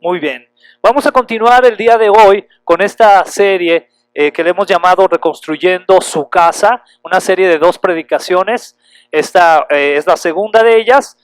Muy bien. Vamos a continuar el día de hoy con esta serie que le hemos llamado Reconstruyendo su casa, una serie de 2 predicaciones. Esta es la segunda de ellas.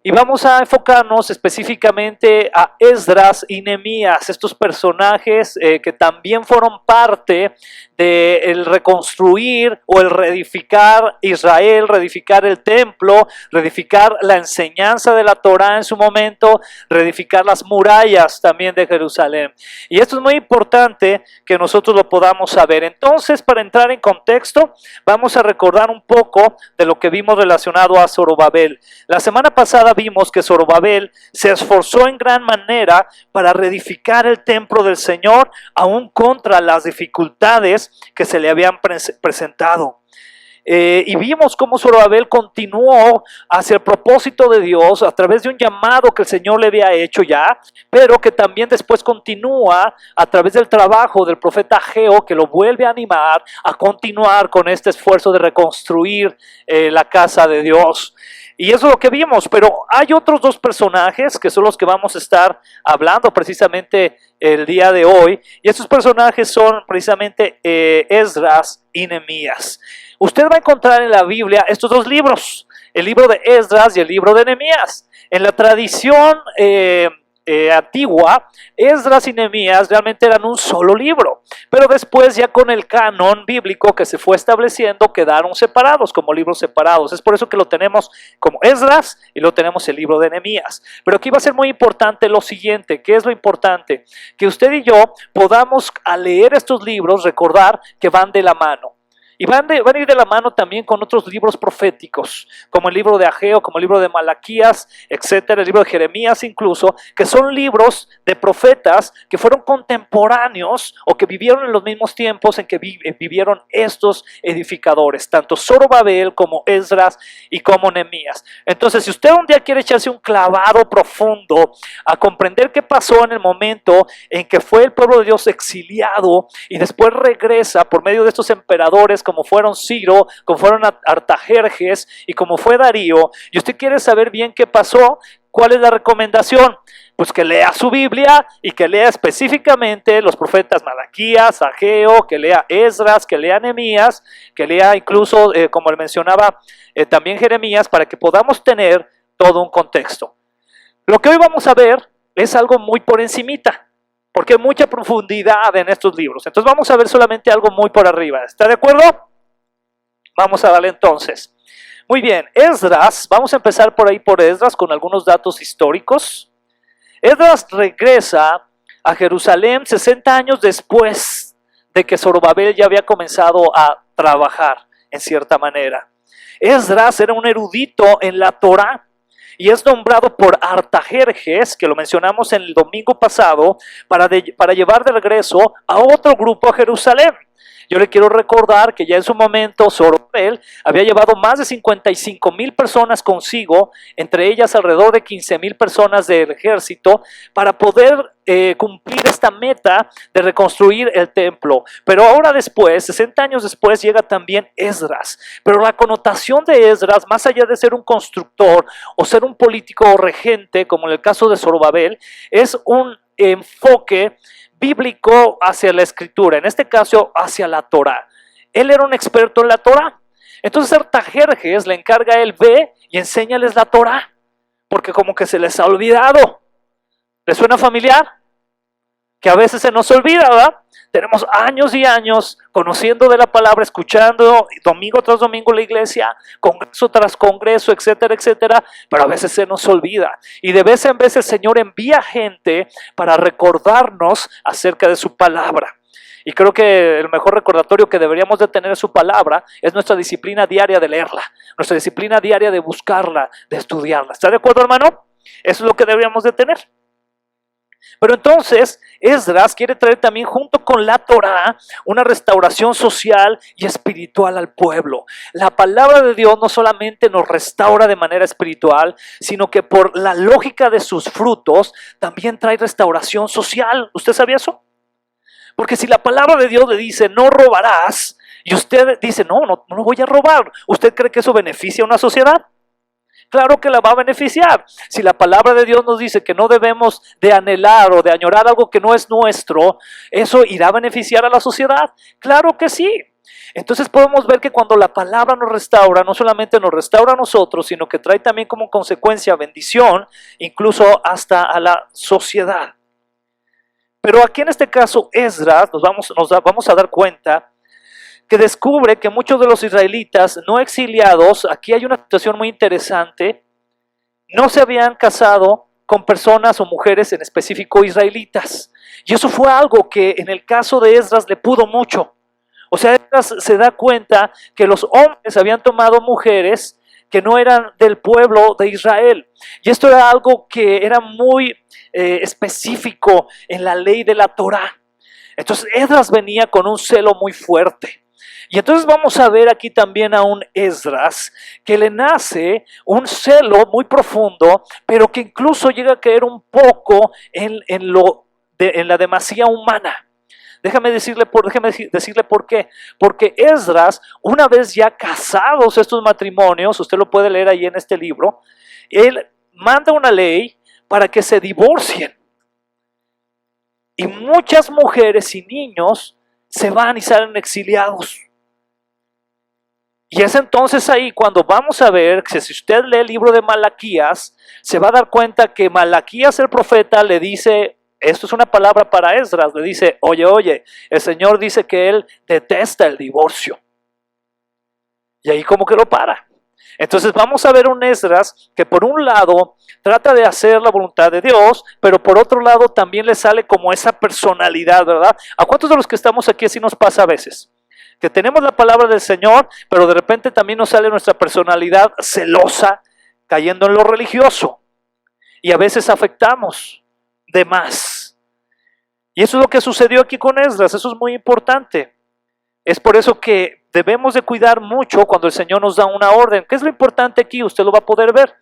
Y vamos a enfocarnos específicamente a Esdras y Nehemías, estos personajes que también fueron parte del reconstruir o el reedificar Israel, reedificar el templo, reedificar la enseñanza de la Torá en su momento, reedificar las murallas también de Jerusalén. Y esto es muy importante que nosotros lo podamos saber. Entonces, para entrar en contexto, vamos a recordar un poco de lo que vimos relacionado a Zorobabel. La semana pasada vimos que Zorobabel se esforzó en gran manera para reedificar el templo del Señor, aún contra las dificultades que se le habían presentado. Y vimos cómo Zorobabel continuó hacia el propósito de Dios a través de un llamado que el Señor le había hecho ya, pero que también después continúa a través del trabajo del profeta Ageo, que lo vuelve a animar a continuar con este esfuerzo de reconstruir la casa de Dios. Y eso es lo que vimos, pero hay otros 2 personajes que son los que vamos a estar hablando precisamente el día de hoy. Y estos personajes son precisamente Esdras y Nehemías. Usted va a encontrar en la Biblia estos 2 libros, el libro de Esdras y el libro de Nehemías. En la tradición antigua, Esdras y Nehemías realmente eran un solo libro, pero después ya con el canon bíblico que se fue estableciendo quedaron separados como libros separados. Es por eso que lo tenemos como Esdras y lo tenemos el libro de Nehemías. Pero aquí va a ser muy importante lo siguiente. ¿Qué es lo importante? Que usted y yo podamos, al leer estos libros, recordar que van de la mano. Y van a ir de la mano también con otros libros proféticos, como el libro de Ageo, como el libro de Malaquías, etcétera, el libro de Jeremías incluso, que son libros de profetas que fueron contemporáneos o que vivieron en los mismos tiempos en que vivieron estos edificadores, tanto Zorobabel como Esdras y como Nehemías. Entonces, si usted un día quiere echarse un clavado profundo a comprender qué pasó en el momento en que fue el pueblo de Dios exiliado y después regresa por medio de estos emperadores, como fueron Ciro, como fueron Artajerjes y como fue Darío, y usted quiere saber bien qué pasó, ¿cuál es la recomendación? Pues que lea su Biblia y que lea específicamente los profetas Malaquías, Ageo, que lea Esdras, que lea Nehemías, que lea incluso, como le mencionaba, también Jeremías, para que podamos tener todo un contexto. Lo que hoy vamos a ver es algo muy por encimita, porque hay mucha profundidad en estos libros. Entonces vamos a ver solamente algo muy por arriba. ¿Está de acuerdo? Vamos a darle entonces. Muy bien, Esdras, vamos a empezar por ahí por Esdras con algunos datos históricos. Esdras regresa a Jerusalén 60 años después de que Zorobabel ya había comenzado a trabajar en cierta manera. Esdras era un erudito en la Torá y es nombrado por Artajerjes, que lo mencionamos en el domingo pasado, para llevar de regreso a otro grupo a Jerusalén. Yo le quiero recordar que ya en su momento Zorobabel había llevado más de 55,000 personas consigo, entre ellas alrededor de 15,000 personas del ejército, para poder cumplir esta meta de reconstruir el templo. Pero ahora después, 60 años después, llega también Esdras. Pero la connotación de Esdras, más allá de ser un constructor o ser un político o regente, como en el caso de Zorobabel, es un enfoque bíblico hacia la escritura, en este caso hacia la Torá. Él era un experto en la Torá. Entonces Artajerjes le encarga a él, ve y enséñales la Torá, porque como que se les ha olvidado. ¿Les suena familiar? Que a veces se nos olvida, ¿verdad? Tenemos años y años conociendo de la palabra, escuchando domingo tras domingo la iglesia, congreso tras congreso, etcétera, etcétera, pero a veces se nos olvida. Y de vez en vez el Señor envía gente para recordarnos acerca de su palabra. Y creo que el mejor recordatorio que deberíamos de tener de su palabra es nuestra disciplina diaria de leerla, nuestra disciplina diaria de buscarla, de estudiarla. ¿Está de acuerdo, hermano? Eso es lo que deberíamos de tener. Pero entonces Esdras quiere traer también junto con la Torá una restauración social y espiritual al pueblo. La palabra de Dios no solamente nos restaura de manera espiritual, sino que por la lógica de sus frutos también trae restauración social. ¿Usted sabía eso? Porque si la palabra de Dios le dice no robarás y usted dice no voy a robar, ¿usted cree que eso beneficia a una sociedad? Claro que la va a beneficiar. Si la palabra de Dios nos dice que no debemos de anhelar o de añorar algo que no es nuestro, ¿eso irá a beneficiar a la sociedad? Claro que sí. Entonces podemos ver que cuando la palabra nos restaura, no solamente nos restaura a nosotros, sino que trae también como consecuencia bendición, incluso hasta a la sociedad. Pero aquí en este caso Esdras, nos vamos a dar cuenta que descubre que muchos de los israelitas no exiliados, aquí hay una situación muy interesante, no se habían casado con personas o mujeres en específico israelitas. Y eso fue algo que en el caso de Esdras le pudo mucho. O sea, Esdras se da cuenta que los hombres habían tomado mujeres que no eran del pueblo de Israel. Y esto era algo que era muy específico en la ley de la Torá. Entonces Esdras venía con un celo muy fuerte. Y entonces vamos a ver aquí también a un Esdras que le nace un celo muy profundo, pero que incluso llega a caer un poco en la demasía humana. Déjame decirle por qué. Porque Esdras, una vez ya casados estos matrimonios, usted lo puede leer ahí en este libro, él manda una ley para que se divorcien. Y muchas mujeres y niños se van y salen exiliados. Y es entonces ahí cuando vamos a ver que si usted lee el libro de Malaquías, se va a dar cuenta que Malaquías el profeta le dice, esto es una palabra para Esdras, le dice, oye, el Señor dice que Él detesta el divorcio. Y ahí como que lo para. Entonces vamos a ver un Esdras que por un lado trata de hacer la voluntad de Dios, pero por otro lado también le sale como esa personalidad, ¿verdad? ¿A cuántos de los que estamos aquí así nos pasa a veces? Que tenemos la palabra del Señor, pero de repente también nos sale nuestra personalidad celosa, cayendo en lo religioso. Y a veces afectamos de más. Y eso es lo que sucedió aquí con Esdras, eso es muy importante. Es por eso que debemos de cuidar mucho cuando el Señor nos da una orden. ¿Qué es lo importante aquí? Usted lo va a poder ver.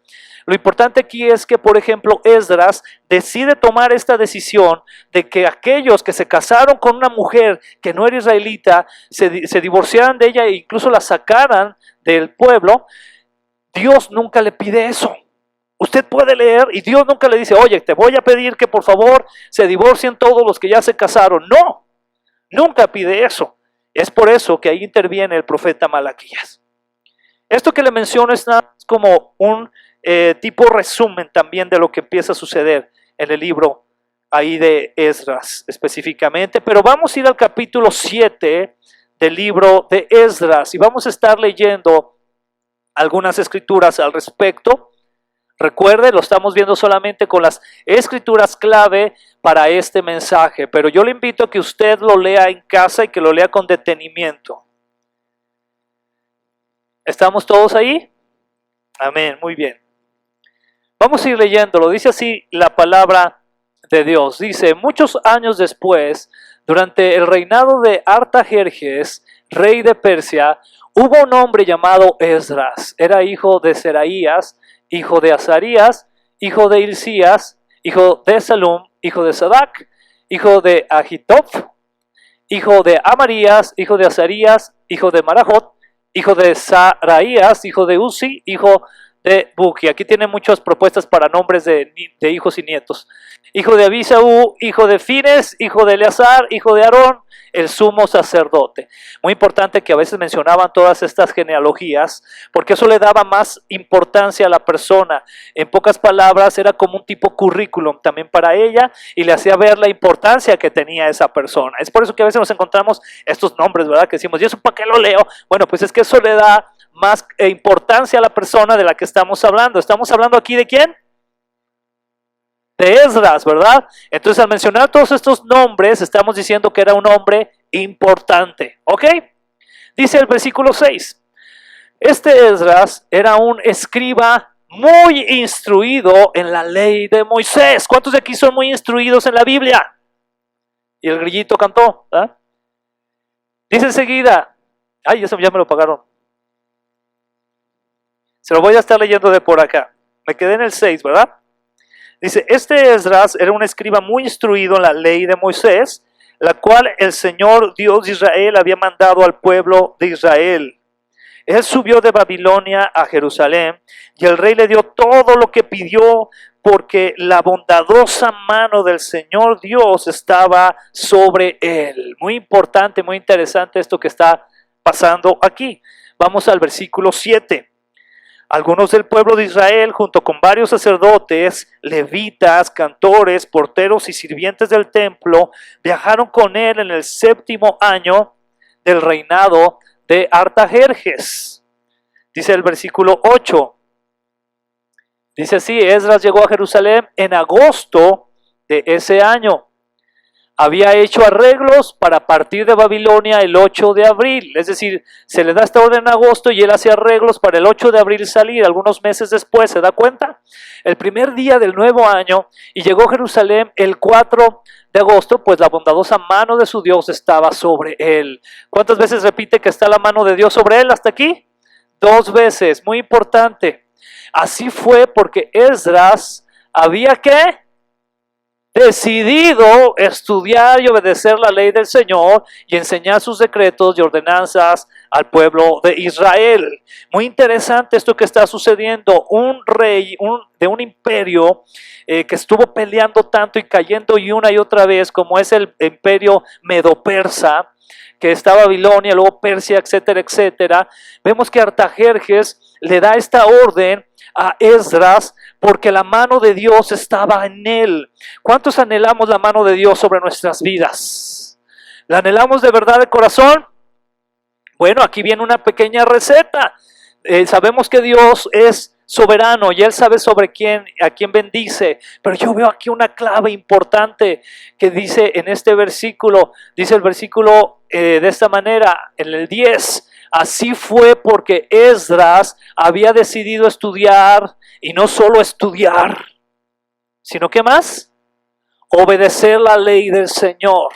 Lo importante aquí es que, por ejemplo, Esdras decide tomar esta decisión de que aquellos que se casaron con una mujer que no era israelita, se divorciaran de ella e incluso la sacaran del pueblo. Dios nunca le pide eso. Usted puede leer y Dios nunca le dice, oye, te voy a pedir que por favor se divorcien todos los que ya se casaron. No, nunca pide eso. Es por eso que ahí interviene el profeta Malaquías. Esto que le menciono es como un tipo resumen también de lo que empieza a suceder en el libro ahí de Esdras específicamente. Pero vamos a ir al capítulo 7 del libro de Esdras y vamos a estar leyendo algunas escrituras al respecto. Recuerde, lo estamos viendo solamente con las escrituras clave para este mensaje, pero yo le invito a que usted lo lea en casa y que lo lea con detenimiento. ¿Estamos todos ahí? Amén, muy bien. Vamos a ir leyéndolo. Dice así la palabra de Dios. Dice, muchos años después, durante el reinado de Artajerjes, rey de Persia, hubo un hombre llamado Esdras. Era hijo de Seraías, hijo de Azarías, hijo de Hilcías, hijo de Salum, hijo de Sadac, hijo de Ahitob, hijo de Amarías, hijo de Azarías, hijo de Marajot, hijo de Saraías, hijo de Uzi, hijo de Buki. Aquí tiene muchas propuestas para nombres de hijos y nietos. Hijo de Abisaú, hijo de Fines, hijo de Eleazar, hijo de Aarón, el sumo sacerdote. Muy importante que a veces mencionaban todas estas genealogías, porque eso le daba más importancia a la persona. En pocas palabras, era como un tipo currículum también para ella y le hacía ver la importancia que tenía esa persona. Es por eso que a veces nos encontramos estos nombres, ¿verdad? Que decimos, ¿y eso para qué lo leo? Bueno, pues es que eso le da más importancia a la persona de la que estamos hablando. ¿Estamos hablando aquí de quién? De Esdras, ¿verdad? Entonces al mencionar todos estos nombres estamos diciendo que era un hombre importante, ¿ok? Dice el versículo 6, este Esdras era un escriba muy instruido en la ley de Moisés. ¿Cuántos de aquí son muy instruidos en la Biblia? Y el grillito cantó, ¿verdad? Dice enseguida, ay, eso ya me lo pagaron. Se lo voy a estar leyendo de por acá. Me quedé en el 6, ¿verdad? Dice, este Esdras era un escriba muy instruido en la ley de Moisés, la cual el Señor Dios de Israel había mandado al pueblo de Israel. Él subió de Babilonia a Jerusalén y el rey le dio todo lo que pidió porque la bondadosa mano del Señor Dios estaba sobre él. Muy importante, muy interesante esto que está pasando aquí. Vamos al versículo 7. Algunos del pueblo de Israel, junto con varios sacerdotes, levitas, cantores, porteros y sirvientes del templo, viajaron con él en el 7º año del reinado de Artajerjes. Dice el versículo 8. Dice así: Esdras llegó a Jerusalén en agosto de ese año. Había hecho arreglos para partir de Babilonia el 8 de abril. Es decir, se le da esta orden en agosto y él hace arreglos para el 8 de abril salir, algunos meses después, ¿se da cuenta? El primer día del nuevo año, y llegó a Jerusalén el 4 de agosto, pues la bondadosa mano de su Dios estaba sobre él. ¿Cuántas veces repite que está la mano de Dios sobre él hasta aquí? 2 veces, muy importante. Así fue porque Esdras había ¿qué? Decidido estudiar y obedecer la ley del Señor y enseñar sus decretos y ordenanzas al pueblo de Israel. Muy interesante esto que está sucediendo. Un rey de un imperio que estuvo peleando tanto y cayendo y una y otra vez, como es el imperio medo-persa, que está Babilonia, luego Persia, etcétera, etcétera. Vemos que Artajerjes le da esta orden a Esdras porque la mano de Dios estaba en él. ¿Cuántos anhelamos la mano de Dios sobre nuestras vidas? ¿La anhelamos de verdad de corazón? Bueno, aquí viene una pequeña receta. Sabemos que Dios es soberano y Él sabe sobre a quién bendice, pero yo veo aquí una clave importante que dice en este versículo, dice el versículo de esta manera, en el 10, así fue porque Esdras había decidido estudiar, y no solo estudiar, sino ¿qué más? Obedecer la ley del Señor.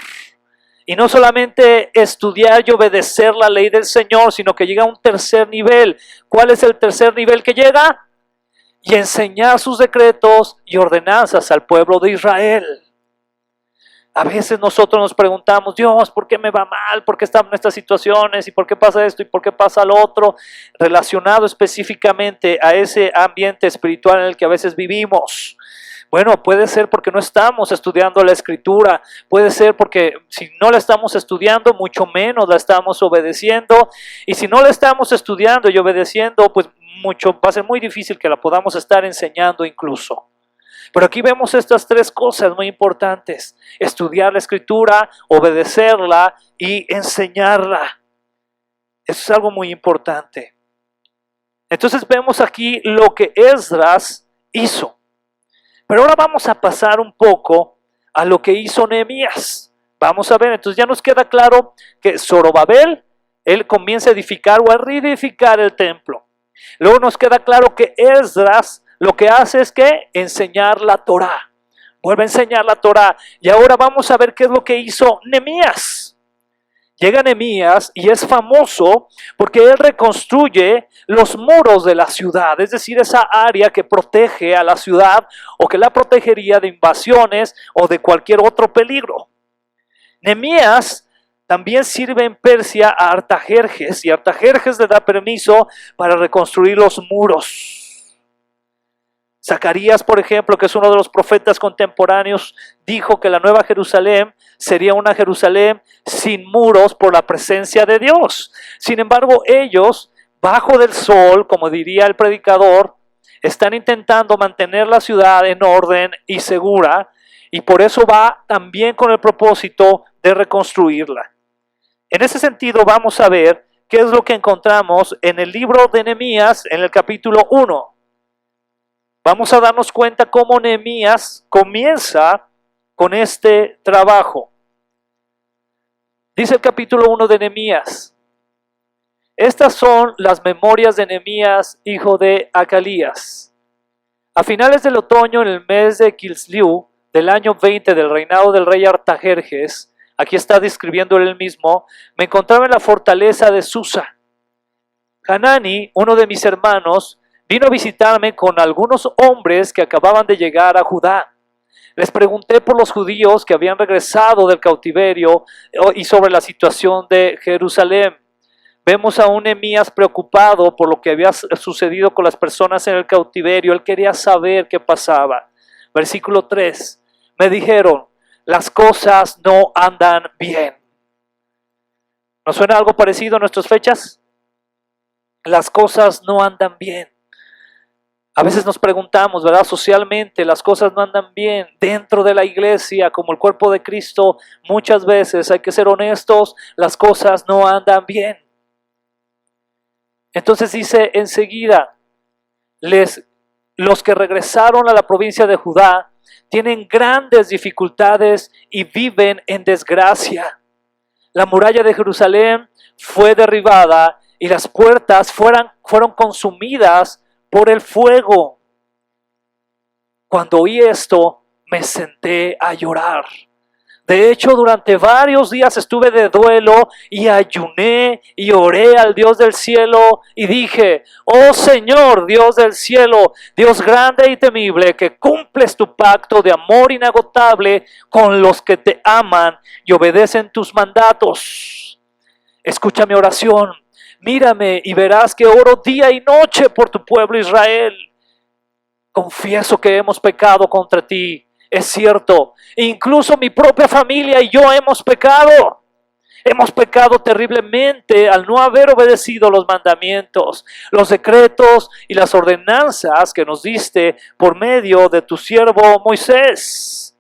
Y no solamente estudiar y obedecer la ley del Señor, sino que llega a un tercer nivel. ¿Cuál es el tercer nivel que llega? Y enseñar sus decretos y ordenanzas al pueblo de Israel. A veces nosotros nos preguntamos, Dios, ¿por qué me va mal? ¿Por qué estamos en estas situaciones? ¿Y por qué pasa esto? ¿Y por qué pasa lo otro? Relacionado específicamente a ese ambiente espiritual en el que a veces vivimos. Bueno, puede ser porque no estamos estudiando la Escritura, puede ser porque si no la estamos estudiando, mucho menos la estamos obedeciendo, y si no la estamos estudiando y obedeciendo, pues va a ser muy difícil que la podamos estar enseñando incluso. Pero aquí vemos estas 3 cosas muy importantes: estudiar la Escritura, obedecerla y enseñarla. Eso es algo muy importante. Entonces vemos aquí lo que Esdras hizo. Pero ahora vamos a pasar un poco a lo que hizo Nehemías. Vamos a ver, entonces ya nos queda claro que Zorobabel, él comienza a edificar o a reedificar el templo. Luego nos queda claro que Esdras lo que hace es que enseñar la Torá. Vuelve a enseñar la Torá. Y ahora vamos a ver qué es lo que hizo Nehemías. Llega Nehemías y es famoso porque él reconstruye los muros de la ciudad, es decir, esa área que protege a la ciudad o que la protegería de invasiones o de cualquier otro peligro. Nehemías también sirve en Persia a Artajerjes y Artajerjes le da permiso para reconstruir los muros. Zacarías, por ejemplo, que es uno de los profetas contemporáneos, dijo que la nueva Jerusalén sería una Jerusalén sin muros por la presencia de Dios. Sin embargo, ellos, bajo del sol, como diría el predicador, están intentando mantener la ciudad en orden y segura, y por eso va también con el propósito de reconstruirla. En ese sentido, vamos a ver qué es lo que encontramos en el libro de Nehemías, en el capítulo 1. Vamos a darnos cuenta cómo Nehemías comienza con este trabajo. Dice el capítulo 1 de Nehemías: estas son las memorias de Nehemías, hijo de Acalías. A finales del otoño, en el mes de Kislev, del año 20 del reinado del rey Artajerjes, aquí está describiendo él mismo, me encontraba en la fortaleza de Susa. Hanani, uno de mis hermanos, vino a visitarme con algunos hombres que acababan de llegar a Judá. Les pregunté por los judíos que habían regresado del cautiverio y sobre la situación de Jerusalén. Vemos a un Nehemías preocupado por lo que había sucedido con las personas en el cautiverio. Él quería saber qué pasaba. Versículo 3. Me dijeron, las cosas no andan bien. ¿Nos suena algo parecido a nuestras fechas? Las cosas no andan bien. A veces nos preguntamos, ¿verdad? Socialmente las cosas no andan bien. Dentro de la iglesia, como el cuerpo de Cristo, muchas veces hay que ser honestos, las cosas no andan bien. Entonces dice enseguida, los que regresaron a la provincia de Judá tienen grandes dificultades y viven en desgracia. La muralla de Jerusalén fue derribada y las puertas fueron consumidas por el fuego. Cuando oí esto, me senté a llorar. De hecho, durante varios días estuve de duelo y ayuné y oré al Dios del cielo y dije, oh Señor, Dios del cielo, Dios grande y temible, que cumples tu pacto de amor inagotable con los que te aman y obedecen tus mandatos. Escucha mi oración, mírame y verás que oro día y noche por tu pueblo Israel. Confieso que hemos pecado contra ti. Es cierto, incluso mi propia familia y yo hemos pecado. Hemos pecado terriblemente al no haber obedecido los mandamientos, los decretos y las ordenanzas que nos diste por medio de tu siervo Moisés.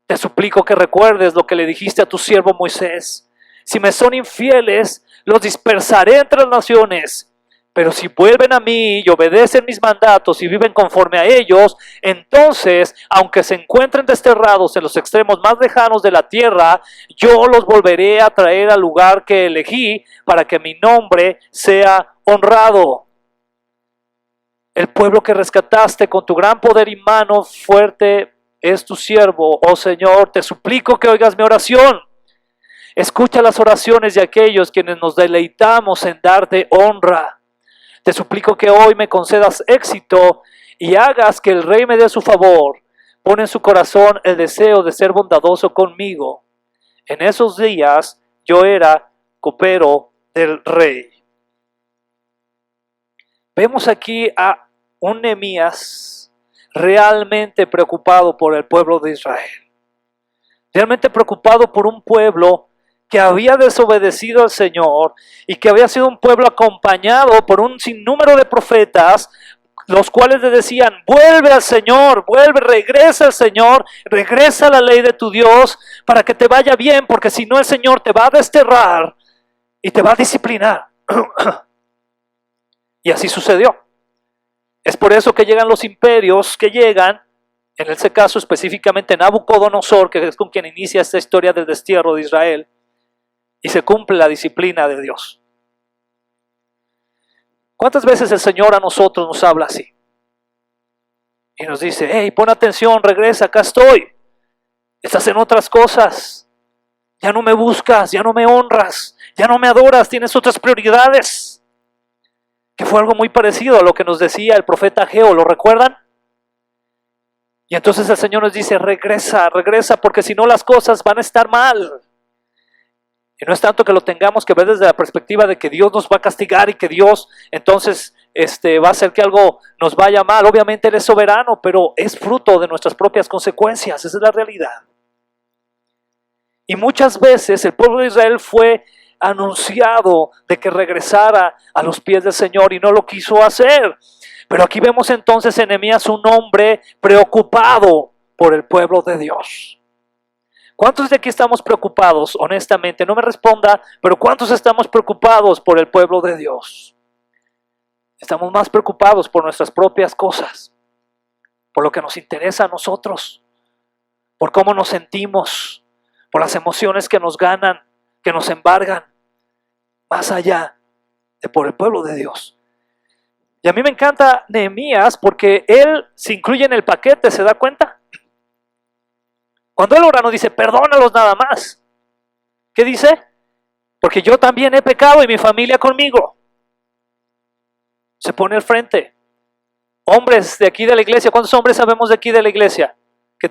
Te suplico que recuerdes lo que le dijiste a tu siervo Moisés. Si me son infieles, los dispersaré entre las naciones. Pero si vuelven a mí y obedecen mis mandatos y viven conforme a ellos, entonces, aunque se encuentren desterrados en los extremos más lejanos de la tierra, yo los volveré a traer al lugar que elegí para que mi nombre sea honrado. El pueblo que rescataste con tu gran poder y mano fuerte es tu siervo, oh Señor. Te suplico que oigas mi oración. Escucha las oraciones de aquellos quienes nos deleitamos en darte honra. Te suplico que hoy me concedas éxito y hagas que el rey me dé su favor. Pon en su corazón el deseo de ser bondadoso conmigo. En esos días yo era copero del rey. Vemos aquí a un Nehemías realmente preocupado por el pueblo de Israel. Realmente preocupado por un pueblo que había desobedecido al Señor y que había sido un pueblo acompañado por un sinnúmero de profetas, los cuales le decían, vuelve al Señor, vuelve, regresa al Señor, regresa a la ley de tu Dios para que te vaya bien, porque si no el Señor te va a desterrar y te va a disciplinar. Y así sucedió. Es por eso que llegan los imperios que llegan, en este caso específicamente Nabucodonosor, que es con quien inicia esta historia del destierro de Israel, y se cumple la disciplina de Dios. ¿Cuántas veces el Señor a nosotros nos habla así? Y nos dice, hey, pon atención, regresa, acá estoy. Estás en otras cosas. Ya no me buscas, ya no me honras, ya no me adoras, tienes otras prioridades. Que fue algo muy parecido a lo que nos decía el profeta Ageo, ¿lo recuerdan? Y entonces el Señor nos dice, regresa, regresa, porque si no las cosas van a estar mal. Y no es tanto que lo tengamos que ver desde la perspectiva de que Dios nos va a castigar y que Dios entonces va a hacer que algo nos vaya mal. Obviamente Él es soberano, pero es fruto de nuestras propias consecuencias. Esa es la realidad. Y muchas veces el pueblo de Israel fue anunciado de que regresara a los pies del Señor y no lo quiso hacer. Pero aquí vemos entonces en Nehemías un hombre preocupado por el pueblo de Dios. ¿Cuántos de aquí estamos preocupados, honestamente? No me responda, pero ¿cuántos estamos preocupados por el pueblo de Dios? Estamos más preocupados por nuestras propias cosas, por lo que nos interesa a nosotros, por cómo nos sentimos, por las emociones que nos ganan, que nos embargan, más allá de por el pueblo de Dios. Y a mí me encanta Nehemías porque él se incluye en el paquete, ¿se da cuenta? Cuando él ora no dice, perdónalos nada más. ¿Qué dice? Porque yo también he pecado y mi familia conmigo. Se pone al frente. Hombres de aquí de la iglesia, ¿cuántos hombres sabemos de aquí de la iglesia? Que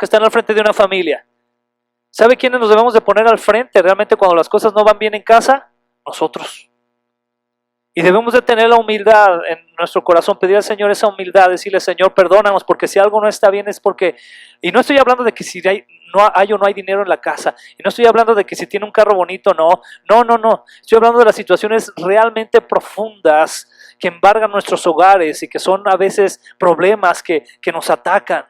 están al frente de una familia. ¿Sabe quiénes nos debemos de poner al frente realmente cuando las cosas no van bien en casa? Nosotros. Y debemos de tener la humildad en nuestro corazón, pedir al Señor esa humildad, decirle, Señor, perdónanos, porque si algo no está bien es porque... Y no estoy hablando de que si no hay o no hay dinero en la casa, y no estoy hablando de que si tiene un carro bonito, no. Estoy hablando de las situaciones realmente profundas que embargan nuestros hogares y que son a veces problemas que nos atacan.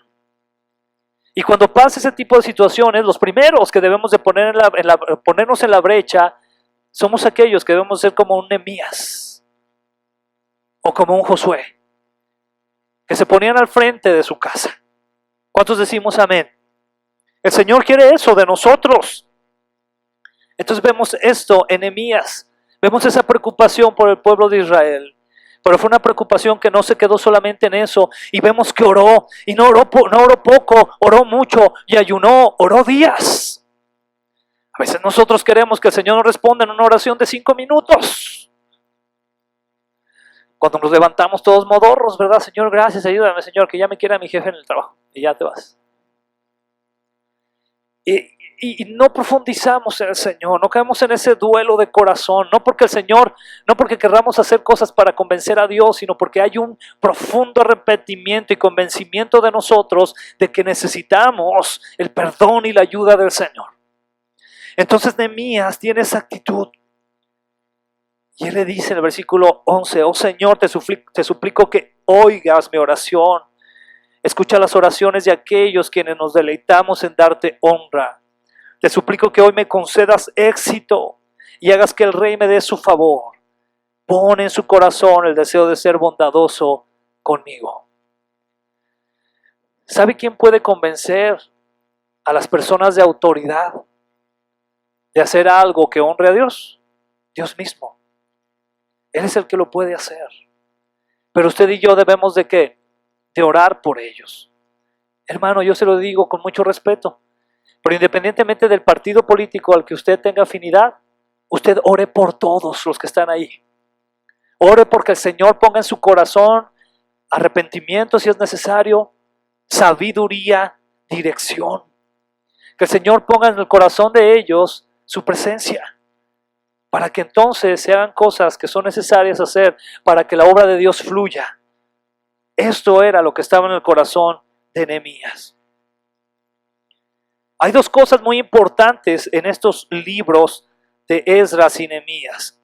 Y cuando pasa ese tipo de situaciones, los primeros que debemos de ponernos en la brecha somos aquellos que debemos ser como un Nehemías o como un Josué, que se ponían al frente de su casa. ¿Cuántos decimos amén? El Señor quiere eso de nosotros. Entonces vemos esto en Nehemías, vemos esa preocupación por el pueblo de Israel. Pero fue una preocupación que no se quedó solamente en eso. Y vemos que oró, y no oró poco, oró mucho y ayunó, oró días. A veces nosotros queremos que el Señor nos responda en una oración de 5 minutos. Cuando nos levantamos todos modorros, ¿verdad? Señor, gracias, ayúdame, Señor, que ya me quiera mi jefe en el trabajo. Y ya te vas. Y no profundizamos en el Señor, no caemos en ese duelo de corazón, no porque el Señor, no porque querramos hacer cosas para convencer a Dios, sino porque hay un profundo arrepentimiento y convencimiento de nosotros de que necesitamos el perdón y la ayuda del Señor. Entonces Nehemías tiene esa actitud. Y él le dice en el versículo 11, oh Señor, te suplico que oigas mi oración. Escucha las oraciones de aquellos quienes nos deleitamos en darte honra. Te suplico que hoy me concedas éxito y hagas que el rey me dé su favor. Pon en su corazón el deseo de ser bondadoso conmigo. ¿Sabe quién puede convencer a las personas de autoridad de hacer algo que honre a Dios? Dios mismo. Él es el que lo puede hacer. Pero usted y yo debemos de ¿qué? De orar por ellos. Hermano, yo se lo digo con mucho respeto, pero independientemente del partido político al que usted tenga afinidad, usted ore por todos los que están ahí. Ore porque el Señor ponga en su corazón arrepentimiento si es necesario, sabiduría, dirección. Que el Señor ponga en el corazón de ellos su presencia, para que entonces se hagan cosas que son necesarias hacer para que la obra de Dios fluya. Esto era lo que estaba en el corazón de Nehemías. Hay dos cosas muy importantes en estos libros de Esdras y Nehemías.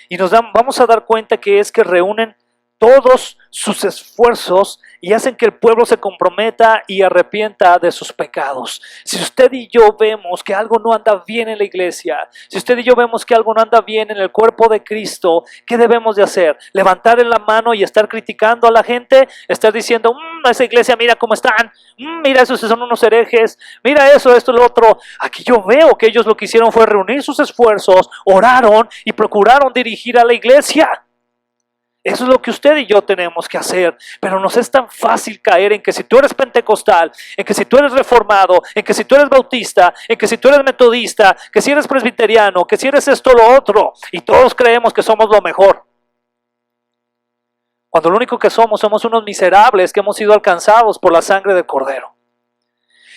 Y vamos a dar cuenta que es que reúnen todos sus esfuerzos y hacen que el pueblo se comprometa y arrepienta de sus pecados. Si usted y yo vemos que algo no anda bien en la iglesia, si usted y yo vemos que algo no anda bien en el cuerpo de Cristo, ¿qué debemos de hacer? ¿Levantar en la mano y estar criticando a la gente? ¿Estar diciendo, esa iglesia mira cómo están? Mira, esos son unos herejes, mira eso, esto, lo otro. Aquí yo veo que ellos lo que hicieron fue reunir sus esfuerzos, oraron y procuraron dirigir a la iglesia. Eso es lo que usted y yo tenemos que hacer, pero nos es tan fácil caer en que si tú eres pentecostal, en que si tú eres reformado, en que si tú eres bautista, en que si tú eres metodista, que si eres presbiteriano, que si eres esto o lo otro, y todos creemos que somos lo mejor. Cuando lo único que somos unos miserables que hemos sido alcanzados por la sangre del Cordero.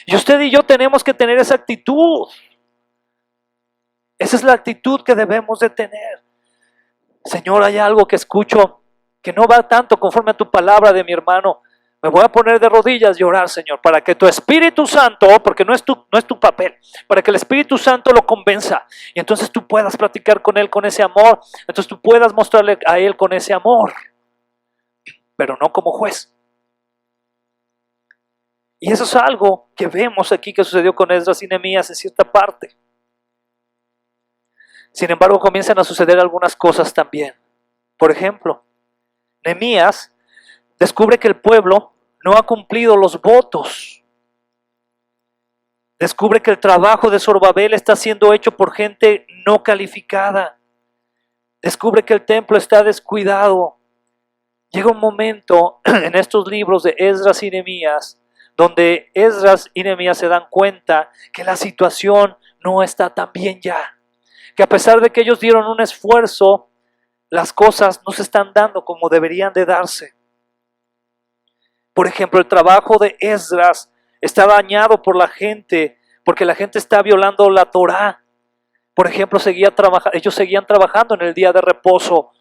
Y usted y yo tenemos que tener esa actitud. Esa es la actitud que debemos de tener. Señor, hay algo que escucho que no va tanto conforme a tu palabra de mi hermano. Me voy a poner de rodillas y orar, Señor, para que tu Espíritu Santo, porque no es tu papel, para que el Espíritu Santo lo convenza. Y entonces tú puedas platicar con Él con ese amor. Entonces tú puedas mostrarle a Él con ese amor. Pero no como juez. Y eso es algo que vemos aquí que sucedió con Esdras y Nehemías en cierta parte. Sin embargo, comienzan a suceder algunas cosas también. Por ejemplo, Nehemías descubre que el pueblo no ha cumplido los votos. Descubre que el trabajo de Zorobabel está siendo hecho por gente no calificada. Descubre que el templo está descuidado. Llega un momento en estos libros de Esdras y Nehemías donde Esdras y Nehemías se dan cuenta que la situación no está tan bien ya. Que a pesar de que ellos dieron un esfuerzo, las cosas no se están dando como deberían de darse. Por ejemplo, el trabajo de Esdras está dañado por la gente, porque la gente está violando la Torá. Por ejemplo, ellos seguían trabajando en el día de reposo.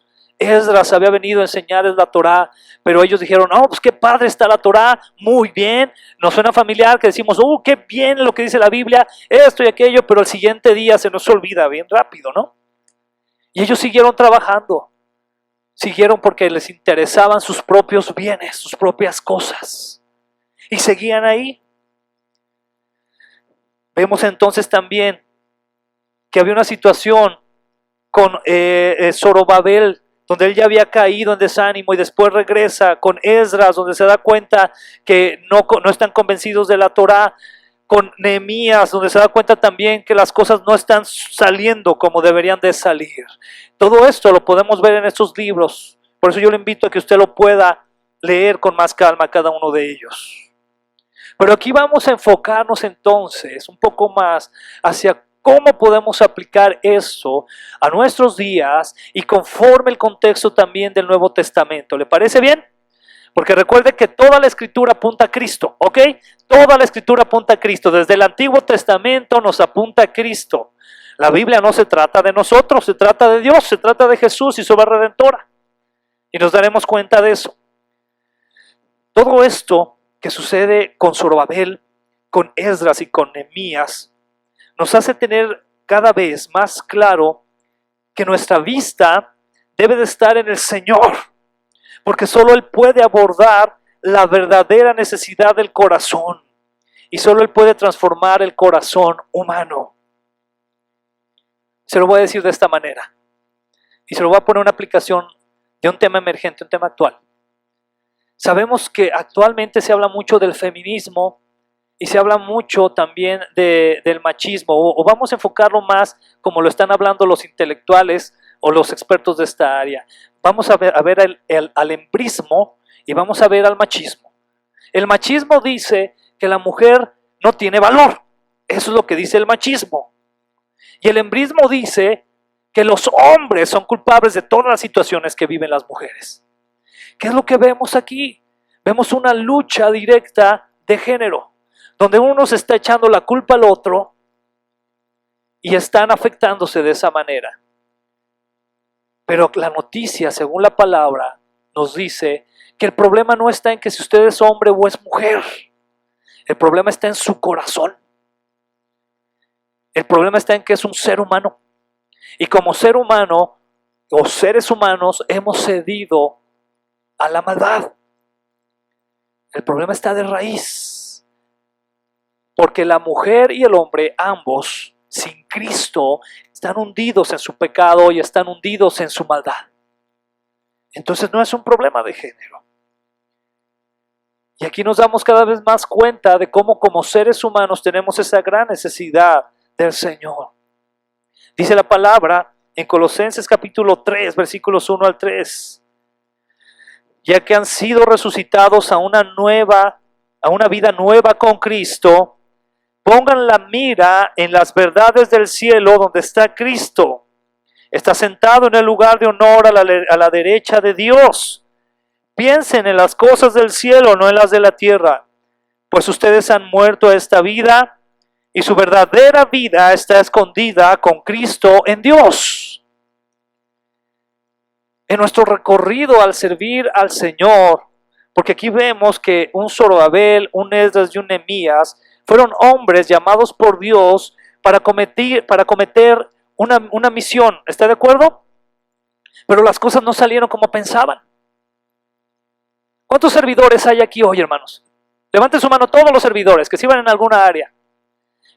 Esdras había venido a enseñarles la Torá, pero ellos dijeron, no, pues qué padre está la Torá, muy bien, nos suena familiar que decimos, qué bien lo que dice la Biblia, esto y aquello, pero el siguiente día se nos olvida bien rápido, ¿no? Y ellos siguieron trabajando, siguieron porque les interesaban sus propios bienes, sus propias cosas, y seguían ahí. Vemos entonces también que había una situación con Zorobabel, donde él ya había caído en desánimo, y después regresa con Esdras, donde se da cuenta que no están convencidos de la Torá, con Nehemías, donde se da cuenta también que las cosas no están saliendo como deberían de salir. Todo esto lo podemos ver en estos libros, por eso yo le invito a que usted lo pueda leer con más calma cada uno de ellos. Pero aquí vamos a enfocarnos entonces un poco más hacia cómo podemos aplicar eso a nuestros días y conforme el contexto también del Nuevo Testamento. ¿Le parece bien? Porque recuerde que toda la Escritura apunta a Cristo, ¿ok? Toda la Escritura apunta a Cristo. Desde el Antiguo Testamento nos apunta a Cristo. La Biblia no se trata de nosotros, se trata de Dios, se trata de Jesús y su obra redentora. Y nos daremos cuenta de eso. Todo esto que sucede con Zorobabel, con Esdras y con Nehemías, nos hace tener cada vez más claro que nuestra vista debe de estar en el Señor, porque solo Él puede abordar la verdadera necesidad del corazón y solo Él puede transformar el corazón humano. Se lo voy a decir de esta manera y se lo voy a poner una aplicación de un tema emergente, un tema actual. Sabemos que actualmente se habla mucho del feminismo y se habla mucho también del machismo, o vamos a enfocarlo más como lo están hablando los intelectuales o los expertos de esta área. Vamos a ver al embrismo y vamos a ver al machismo. El machismo dice que la mujer no tiene valor. Eso es lo que dice el machismo. Y el embrismo dice que los hombres son culpables de todas las situaciones que viven las mujeres. ¿Qué es lo que vemos aquí? Vemos una lucha directa de género, donde uno se está echando la culpa al otro y están afectándose de esa manera. Pero la noticia, según la palabra, nos dice que el problema no está en que si usted es hombre o es mujer. El problema está en su corazón. El problema está en que es un ser humano. Y como ser humano o seres humanos hemos cedido a la maldad. El problema está de raíz. Porque la mujer y el hombre, ambos, sin Cristo, están hundidos en su pecado y están hundidos en su maldad. Entonces no es un problema de género. Y aquí nos damos cada vez más cuenta de cómo como seres humanos tenemos esa gran necesidad del Señor. Dice la palabra en Colosenses capítulo 3, versículos 1 al 3. Ya que han sido resucitados a una vida nueva con Cristo, pongan la mira en las verdades del cielo donde está Cristo. Está sentado en el lugar de honor a la derecha de Dios. Piensen en las cosas del cielo, no en las de la tierra, pues ustedes han muerto a esta vida y su verdadera vida está escondida con Cristo en Dios. En nuestro recorrido al servir al Señor, porque aquí vemos que un Zorobabel, un Esdras y un Nehemías fueron hombres llamados por Dios para cometer una misión, ¿está de acuerdo? Pero las cosas no salieron como pensaban. ¿Cuántos servidores hay aquí hoy, hermanos? Levanten su mano todos los servidores que sirvan en alguna área.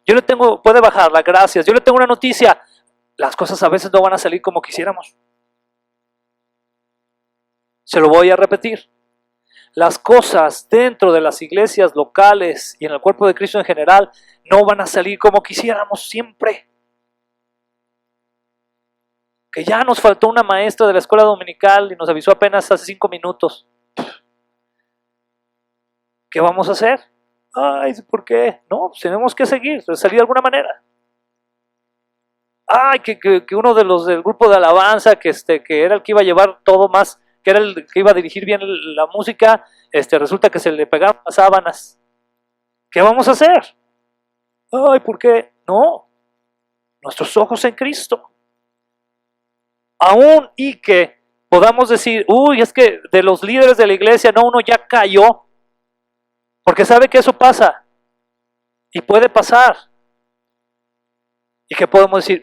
Yo le tengo, puede bajarla, gracias. Yo le tengo una noticia. Las cosas a veces no van a salir como quisiéramos. Se lo voy a repetir. Las cosas dentro de las iglesias locales y en el cuerpo de Cristo en general no van a salir como quisiéramos siempre. Que ya nos faltó una maestra de la escuela dominical y nos avisó apenas hace 5 minutos. ¿Qué vamos a hacer? Ay, ¿por qué? No, pues tenemos que salir de alguna manera. Ay, que uno de los del grupo de alabanza, que era el que iba a llevar todo más, que era el que iba a dirigir bien la música, resulta que se le pegaron las sábanas. ¿Qué vamos a hacer? Ay, ¿por qué? No, nuestros ojos en Cristo. Aún y que podamos decir, uy, es que de los líderes de la iglesia, no, uno ya cayó, porque sabe que eso pasa, y puede pasar, y que podemos decir,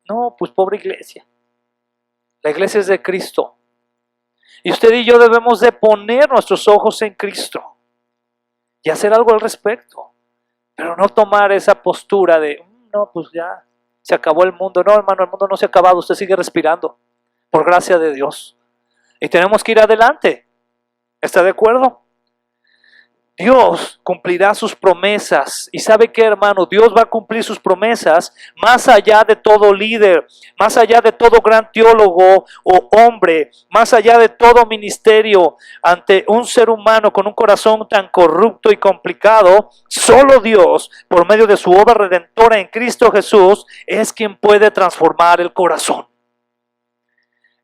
no, pues pobre iglesia, la iglesia es de Cristo, y usted y yo debemos de poner nuestros ojos en Cristo, y hacer algo al respecto, pero no tomar esa postura de, no, pues ya, se acabó el mundo. No, hermano, el mundo no se ha acabado, usted sigue respirando, por gracia de Dios. Y tenemos que ir adelante. ¿Está de acuerdo? Dios cumplirá sus promesas. ¿Y sabe qué, hermano? Dios va a cumplir sus promesas más allá de todo líder, más allá de todo gran teólogo o hombre, más allá de todo ministerio. Ante un ser humano con un corazón tan corrupto y complicado, solo Dios, por medio de su obra redentora en Cristo Jesús, es quien puede transformar el corazón.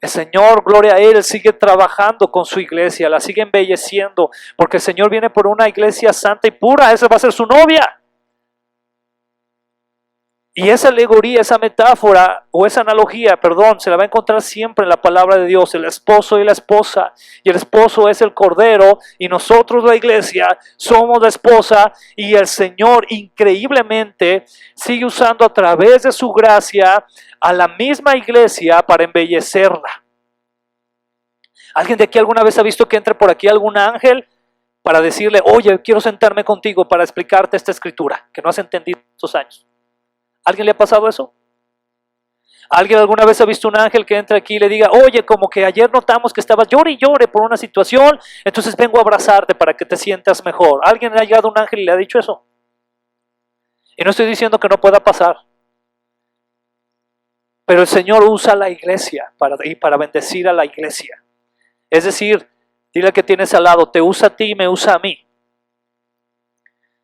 El Señor, gloria a Él, sigue trabajando con su iglesia, la sigue embelleciendo, porque el Señor viene por una iglesia santa y pura, esa va a ser su novia. Y esa alegoría, esa metáfora o esa analogía, perdón, se la va a encontrar siempre en la palabra de Dios, el esposo y la esposa, y el esposo es el cordero, y nosotros la iglesia somos la esposa, y el Señor increíblemente sigue usando a través de su gracia a la misma iglesia para embellecerla. ¿Alguien de aquí alguna vez ha visto que entre por aquí algún ángel para decirle, oye, quiero sentarme contigo para explicarte esta escritura que no has entendido estos años? ¿Alguien le ha pasado eso? ¿Alguien alguna vez ha visto un ángel que entre aquí y le diga, oye, como que ayer notamos que estabas llore y llore por una situación, entonces vengo a abrazarte para que te sientas mejor? ¿Alguien ha llegado un ángel y le ha dicho eso? Y no estoy diciendo que no pueda pasar, pero el Señor usa la iglesia para bendecir a la iglesia. Es decir, dile al que tienes al lado, te usa a ti y me usa a mí.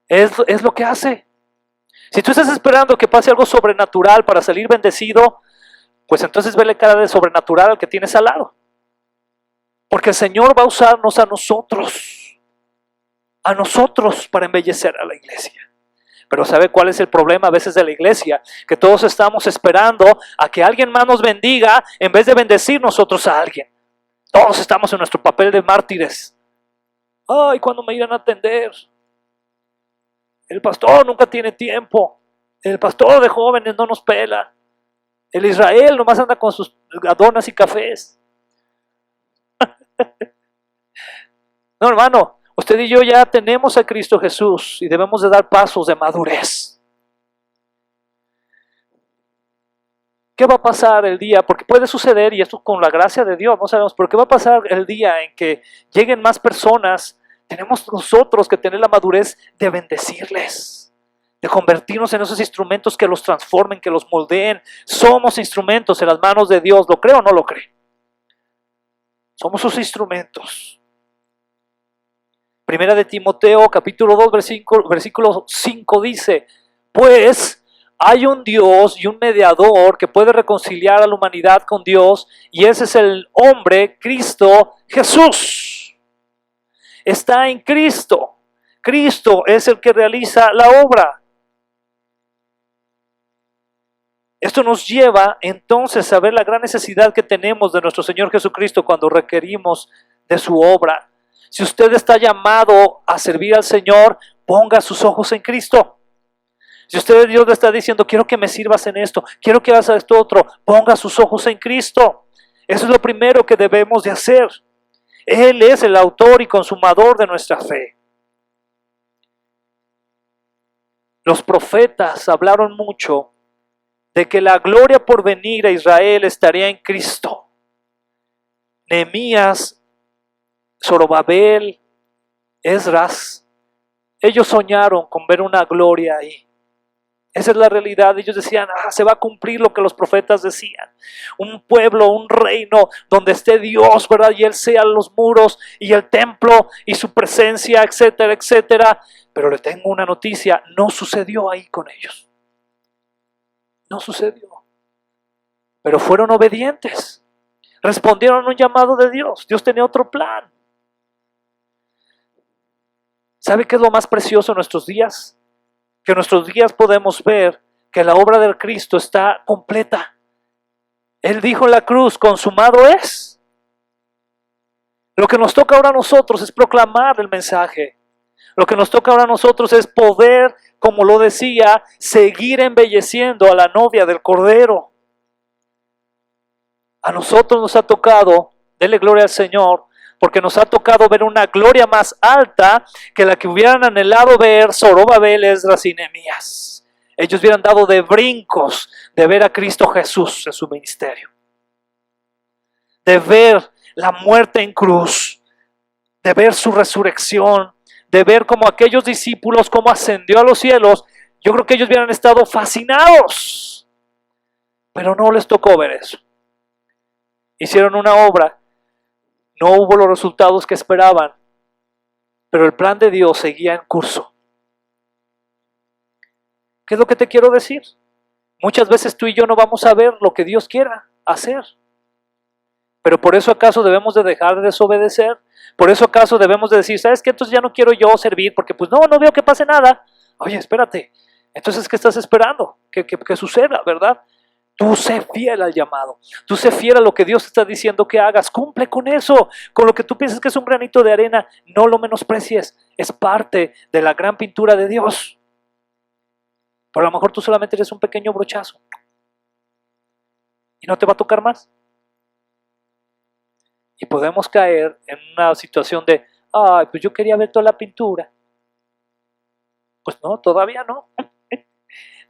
Es lo que hace. Si tú estás esperando que pase algo sobrenatural para salir bendecido, pues entonces vele cara de sobrenatural al que tienes al lado. Porque el Señor va a usarnos a nosotros para embellecer a la iglesia. Pero ¿sabe cuál es el problema a veces de la iglesia? Que todos estamos esperando a que alguien más nos bendiga en vez de bendecir nosotros a alguien. Todos estamos en nuestro papel de mártires. Ay, ¿cuándo me irán a atender? El pastor nunca tiene tiempo. El pastor de jóvenes no nos pela. El Israel nomás anda con sus donas y cafés. No, hermano, usted y yo ya tenemos a Cristo Jesús y debemos de dar pasos de madurez. ¿Qué va a pasar el día? Porque puede suceder, y esto con la gracia de Dios, no sabemos, pero ¿qué va a pasar el día en que lleguen más personas? Tenemos nosotros que tener la madurez de bendecirles, de convertirnos en esos instrumentos que los transformen, que los moldeen. Somos instrumentos en las manos de Dios, ¿lo cree o no lo cree? Somos sus instrumentos. Primera de Timoteo, capítulo 2, versículo 5 dice, pues hay un Dios y un mediador que puede reconciliar a la humanidad con Dios, y ese es el hombre, Cristo Jesús. Está en Cristo. Cristo es el que realiza la obra. Esto nos lleva entonces a ver la gran necesidad que tenemos de nuestro Señor Jesucristo cuando requerimos de su obra. Si usted está llamado a servir al Señor, ponga sus ojos en Cristo. Si usted Dios le está diciendo, quiero que me sirvas en esto, quiero que hagas esto otro, ponga sus ojos en Cristo. Eso es lo primero que debemos de hacer. Él es el autor y consumador de nuestra fe. Los profetas hablaron mucho de que la gloria por venir a Israel estaría en Cristo. Nehemías, Zorobabel, Esdras, ellos soñaron con ver una gloria ahí. Esa es la realidad. Ellos decían, se va a cumplir lo que los profetas decían. Un pueblo, un reino donde esté Dios, ¿verdad? Y Él sea los muros y el templo y su presencia, etcétera, etcétera. Pero le tengo una noticia, no sucedió ahí con ellos. No sucedió. Pero fueron obedientes. Respondieron a un llamado de Dios. Dios tenía otro plan. ¿Sabe qué es lo más precioso en nuestros días? Que en nuestros días podemos ver que la obra del Cristo está completa. Él dijo en la cruz, consumado es. Lo que nos toca ahora a nosotros es proclamar el mensaje. Lo que nos toca ahora a nosotros es poder, como lo decía, seguir embelleciendo a la novia del Cordero. A nosotros nos ha tocado, denle gloria al Señor, porque nos ha tocado ver una gloria más alta que la que hubieran anhelado ver Zorobabel, Esdras y Nehemías. Ellos hubieran dado de brincos de ver a Cristo Jesús en su ministerio, de ver la muerte en cruz, de ver su resurrección, de ver como aquellos discípulos, cómo ascendió a los cielos. Yo creo que ellos hubieran estado fascinados, pero no les tocó ver eso. Hicieron una obra, no hubo los resultados que esperaban, pero el plan de Dios seguía en curso. ¿Qué es lo que te quiero decir? Muchas veces tú y yo no vamos a ver lo que Dios quiera hacer. Pero por eso acaso debemos de dejar de desobedecer. Por eso acaso debemos de decir, ¿sabes qué? Entonces ya no quiero yo servir porque pues no veo que pase nada. Oye, espérate. Entonces, ¿qué estás esperando? Que suceda, ¿verdad? Tú sé fiel al llamado. Tú sé fiel a lo que Dios está diciendo que hagas. Cumple con eso. Con lo que tú piensas que es un granito de arena, no lo menosprecies. Es parte de la gran pintura de Dios. Pero a lo mejor tú solamente eres un pequeño brochazo. Y no te va a tocar más. Y podemos caer en una situación de, pues yo quería ver toda la pintura. Pues no, todavía no.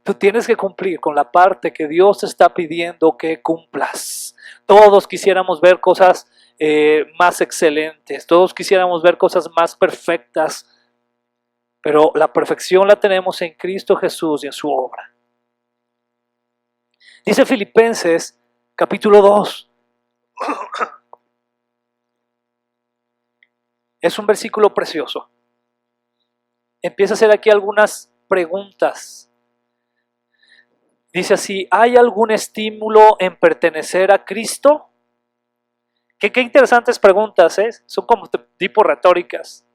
Tú tienes que cumplir con la parte que Dios te está pidiendo que cumplas. Todos quisiéramos ver cosas más excelentes. Todos quisiéramos ver cosas más perfectas. Pero la perfección la tenemos en Cristo Jesús y en su obra. Dice Filipenses capítulo 2. Es un versículo precioso. Empieza a hacer aquí algunas preguntas. Dice así, ¿hay algún estímulo en pertenecer a Cristo? Qué interesantes preguntas, ¿eh? Son como tipo retóricas.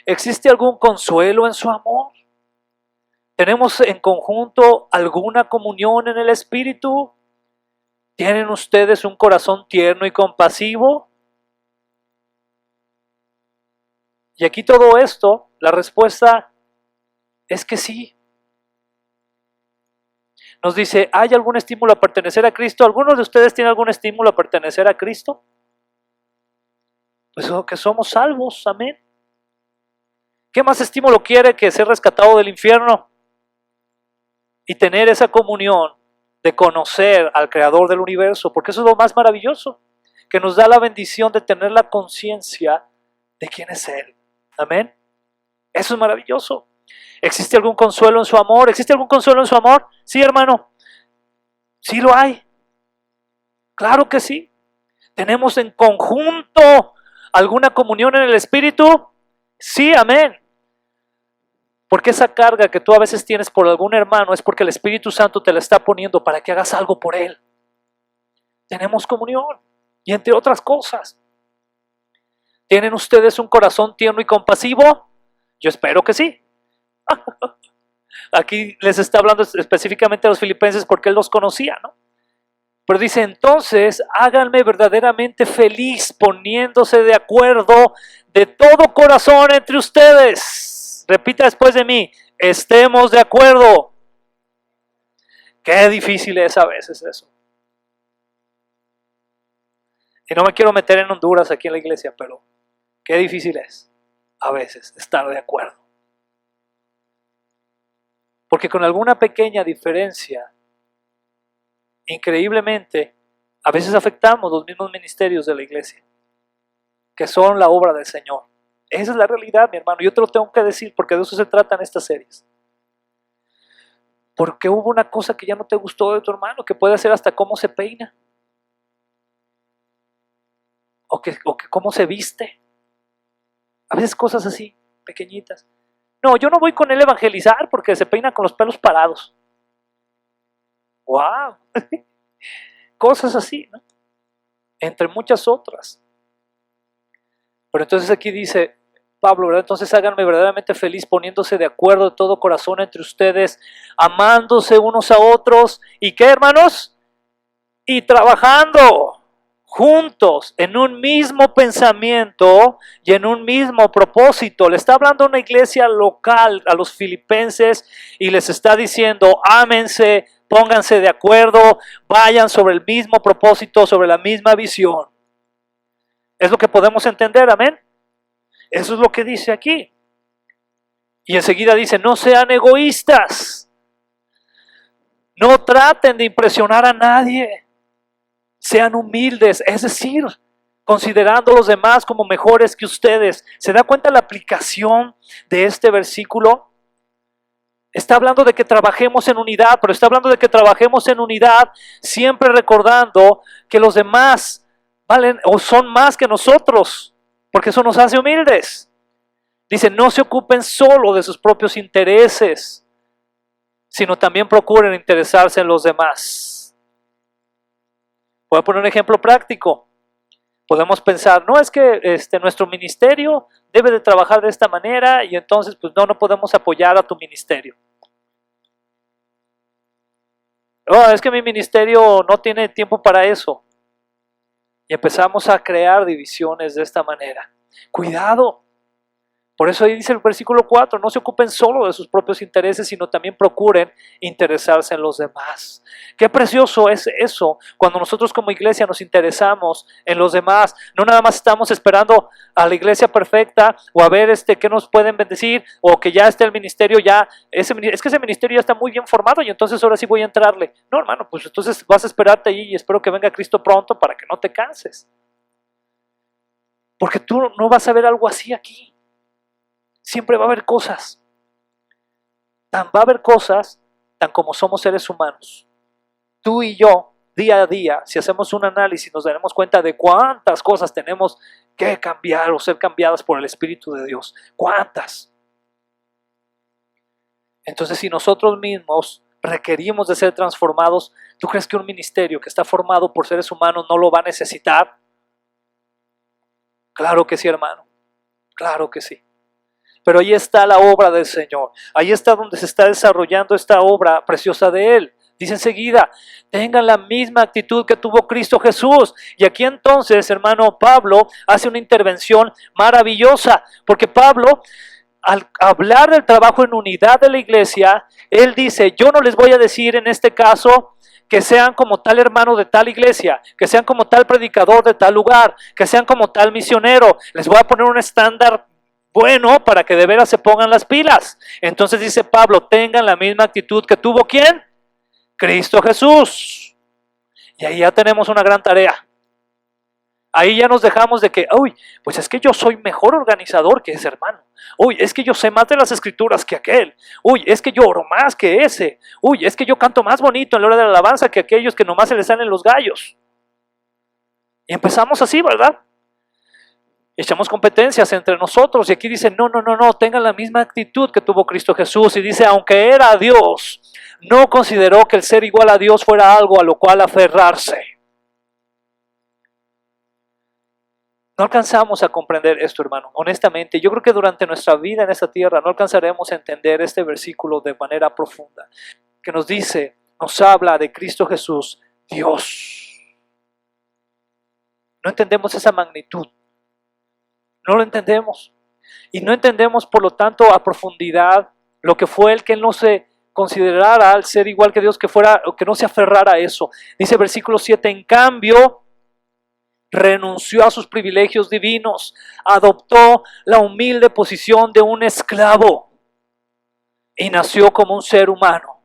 ¿Existe algún consuelo en su amor? ¿Tenemos en conjunto alguna comunión en el Espíritu? ¿Tienen ustedes un corazón tierno y compasivo? Y aquí todo esto, la respuesta es que sí. Nos dice, ¿hay algún estímulo a pertenecer a Cristo? ¿Algunos de ustedes tienen algún estímulo a pertenecer a Cristo? Pues que somos salvos, amén. ¿Qué más estímulo quiere que ser rescatado del infierno? Y tener esa comunión de conocer al Creador del universo, porque eso es lo más maravilloso, que nos da la bendición de tener la conciencia de quién es Él. Amén. Eso es maravilloso. ¿Existe algún consuelo en su amor? ¿Existe algún consuelo en su amor? Sí, hermano. Sí lo hay. Claro que sí. ¿Tenemos en conjunto alguna comunión en el Espíritu? Sí, amén. Porque esa carga que tú a veces tienes por algún hermano es porque el Espíritu Santo te la está poniendo para que hagas algo por él. Tenemos comunión. Y entre otras cosas. ¿Tienen ustedes un corazón tierno y compasivo? Yo espero que sí. Aquí les está hablando específicamente a los filipenses porque él los conocía, ¿no? Pero dice, entonces, háganme verdaderamente feliz poniéndose de acuerdo de todo corazón entre ustedes. Repita después de mí, estemos de acuerdo. Qué difícil es a veces eso. Y no me quiero meter en Honduras aquí en la iglesia, pero qué difícil es a veces estar de acuerdo. Porque con alguna pequeña diferencia, increíblemente, a veces afectamos los mismos ministerios de la iglesia, que son la obra del Señor. Esa es la realidad, mi hermano. Yo te lo tengo que decir porque de eso se tratan estas series. Porque hubo una cosa que ya no te gustó de tu hermano, que puede ser hasta cómo se peina. O que cómo se viste. A veces cosas así, pequeñitas. No, yo no voy con él a evangelizar porque se peina con los pelos parados. ¡Wow! Cosas así, ¿no? Entre muchas otras. Pero entonces aquí dice Pablo, ¿verdad? Entonces háganme verdaderamente feliz poniéndose de acuerdo de todo corazón entre ustedes, amándose unos a otros. ¿Y qué, hermanos? Y trabajando juntos en un mismo pensamiento y en un mismo propósito. Le está hablando a una iglesia local, a los filipenses, y les está diciendo: ámense, pónganse de acuerdo, vayan sobre el mismo propósito, sobre la misma visión. Es lo que podemos entender, amén. Eso es lo que dice aquí. Y enseguida dice: no sean egoístas, no traten de impresionar a nadie. Sean humildes, es decir, considerando a los demás como mejores que ustedes. ¿Se da cuenta la aplicación de este versículo? Está hablando de que trabajemos en unidad, pero está hablando de que trabajemos en unidad siempre recordando que los demás valen o son más que nosotros, porque eso nos hace humildes. Dice: no se ocupen solo de sus propios intereses, sino también procuren interesarse en los demás. Voy a poner un ejemplo práctico. Podemos pensar: no, es que nuestro ministerio debe de trabajar de esta manera y entonces pues no podemos apoyar a tu ministerio. Oh, es que mi ministerio no tiene tiempo para eso. Y empezamos a crear divisiones de esta manera. Cuidado. Por eso ahí dice el versículo 4, no se ocupen solo de sus propios intereses, sino también procuren interesarse en los demás. Qué precioso es eso, cuando nosotros como iglesia nos interesamos en los demás. No nada más estamos esperando a la iglesia perfecta o a ver qué nos pueden bendecir o que ya esté el ministerio es que ese ministerio ya está muy bien formado y entonces ahora sí voy a entrarle. No, hermano, pues entonces vas a esperarte allí y espero que venga Cristo pronto para que no te canses. Porque tú no vas a ver algo así aquí. Siempre va a haber cosas. Va a haber cosas tan como somos seres humanos. Tú y yo, día a día, si hacemos un análisis, nos daremos cuenta de cuántas cosas tenemos que cambiar o ser cambiadas por el Espíritu de Dios. ¿Cuántas? Entonces, si nosotros mismos requerimos de ser transformados, ¿tú crees que un ministerio que está formado por seres humanos no lo va a necesitar? Claro que sí, hermano. Claro que sí. Pero ahí está la obra del Señor. Ahí está donde se está desarrollando esta obra preciosa de Él. Dice enseguida: tengan la misma actitud que tuvo Cristo Jesús. Y aquí entonces, hermano, Pablo hace una intervención maravillosa. Porque Pablo, al hablar del trabajo en unidad de la iglesia, él dice: yo no les voy a decir en este caso que sean como tal hermano de tal iglesia, que sean como tal predicador de tal lugar, que sean como tal misionero. Les voy a poner un estándar bueno para que de veras se pongan las pilas. Entonces dice Pablo: tengan la misma actitud que tuvo ¿quién? Cristo Jesús. Y ahí ya tenemos una gran tarea. Ahí ya nos dejamos de que, uy, pues es que yo soy mejor organizador que ese hermano. Uy, es que yo sé más de las escrituras que aquel. Uy, es que yo oro más que ese. Uy, es que yo canto más bonito en la hora de la alabanza que aquellos que nomás se les salen los gallos. Y empezamos así, ¿verdad? Echamos competencias entre nosotros y aquí dice: no, tengan la misma actitud que tuvo Cristo Jesús. Y dice: aunque era Dios, no consideró que el ser igual a Dios fuera algo a lo cual aferrarse. No alcanzamos a comprender esto, hermano. Honestamente, yo creo que durante nuestra vida en esta tierra no alcanzaremos a entender este versículo de manera profunda, que nos dice, nos habla de Cristo Jesús, Dios. No entendemos esa magnitud. No lo entendemos. Y no entendemos, por lo tanto, a profundidad lo que fue el que Él no se considerara al ser igual que Dios, que no se aferrara a eso. Dice versículo 7, en cambio, renunció a sus privilegios divinos, adoptó la humilde posición de un esclavo y nació como un ser humano.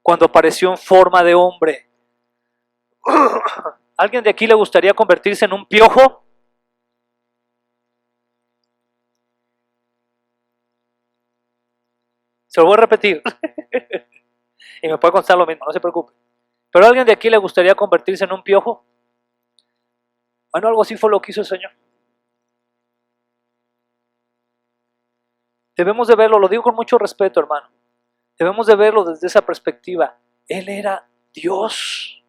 Cuando apareció en forma de hombre. ¿Alguien de aquí le gustaría convertirse en un piojo? Se lo voy a repetir. Y me puede constar lo mismo, no se preocupe. ¿Pero a alguien de aquí le gustaría convertirse en un piojo? Bueno, algo así fue lo que hizo el Señor. Debemos de verlo, lo digo con mucho respeto, hermano. Debemos de verlo desde esa perspectiva. Él era Dios.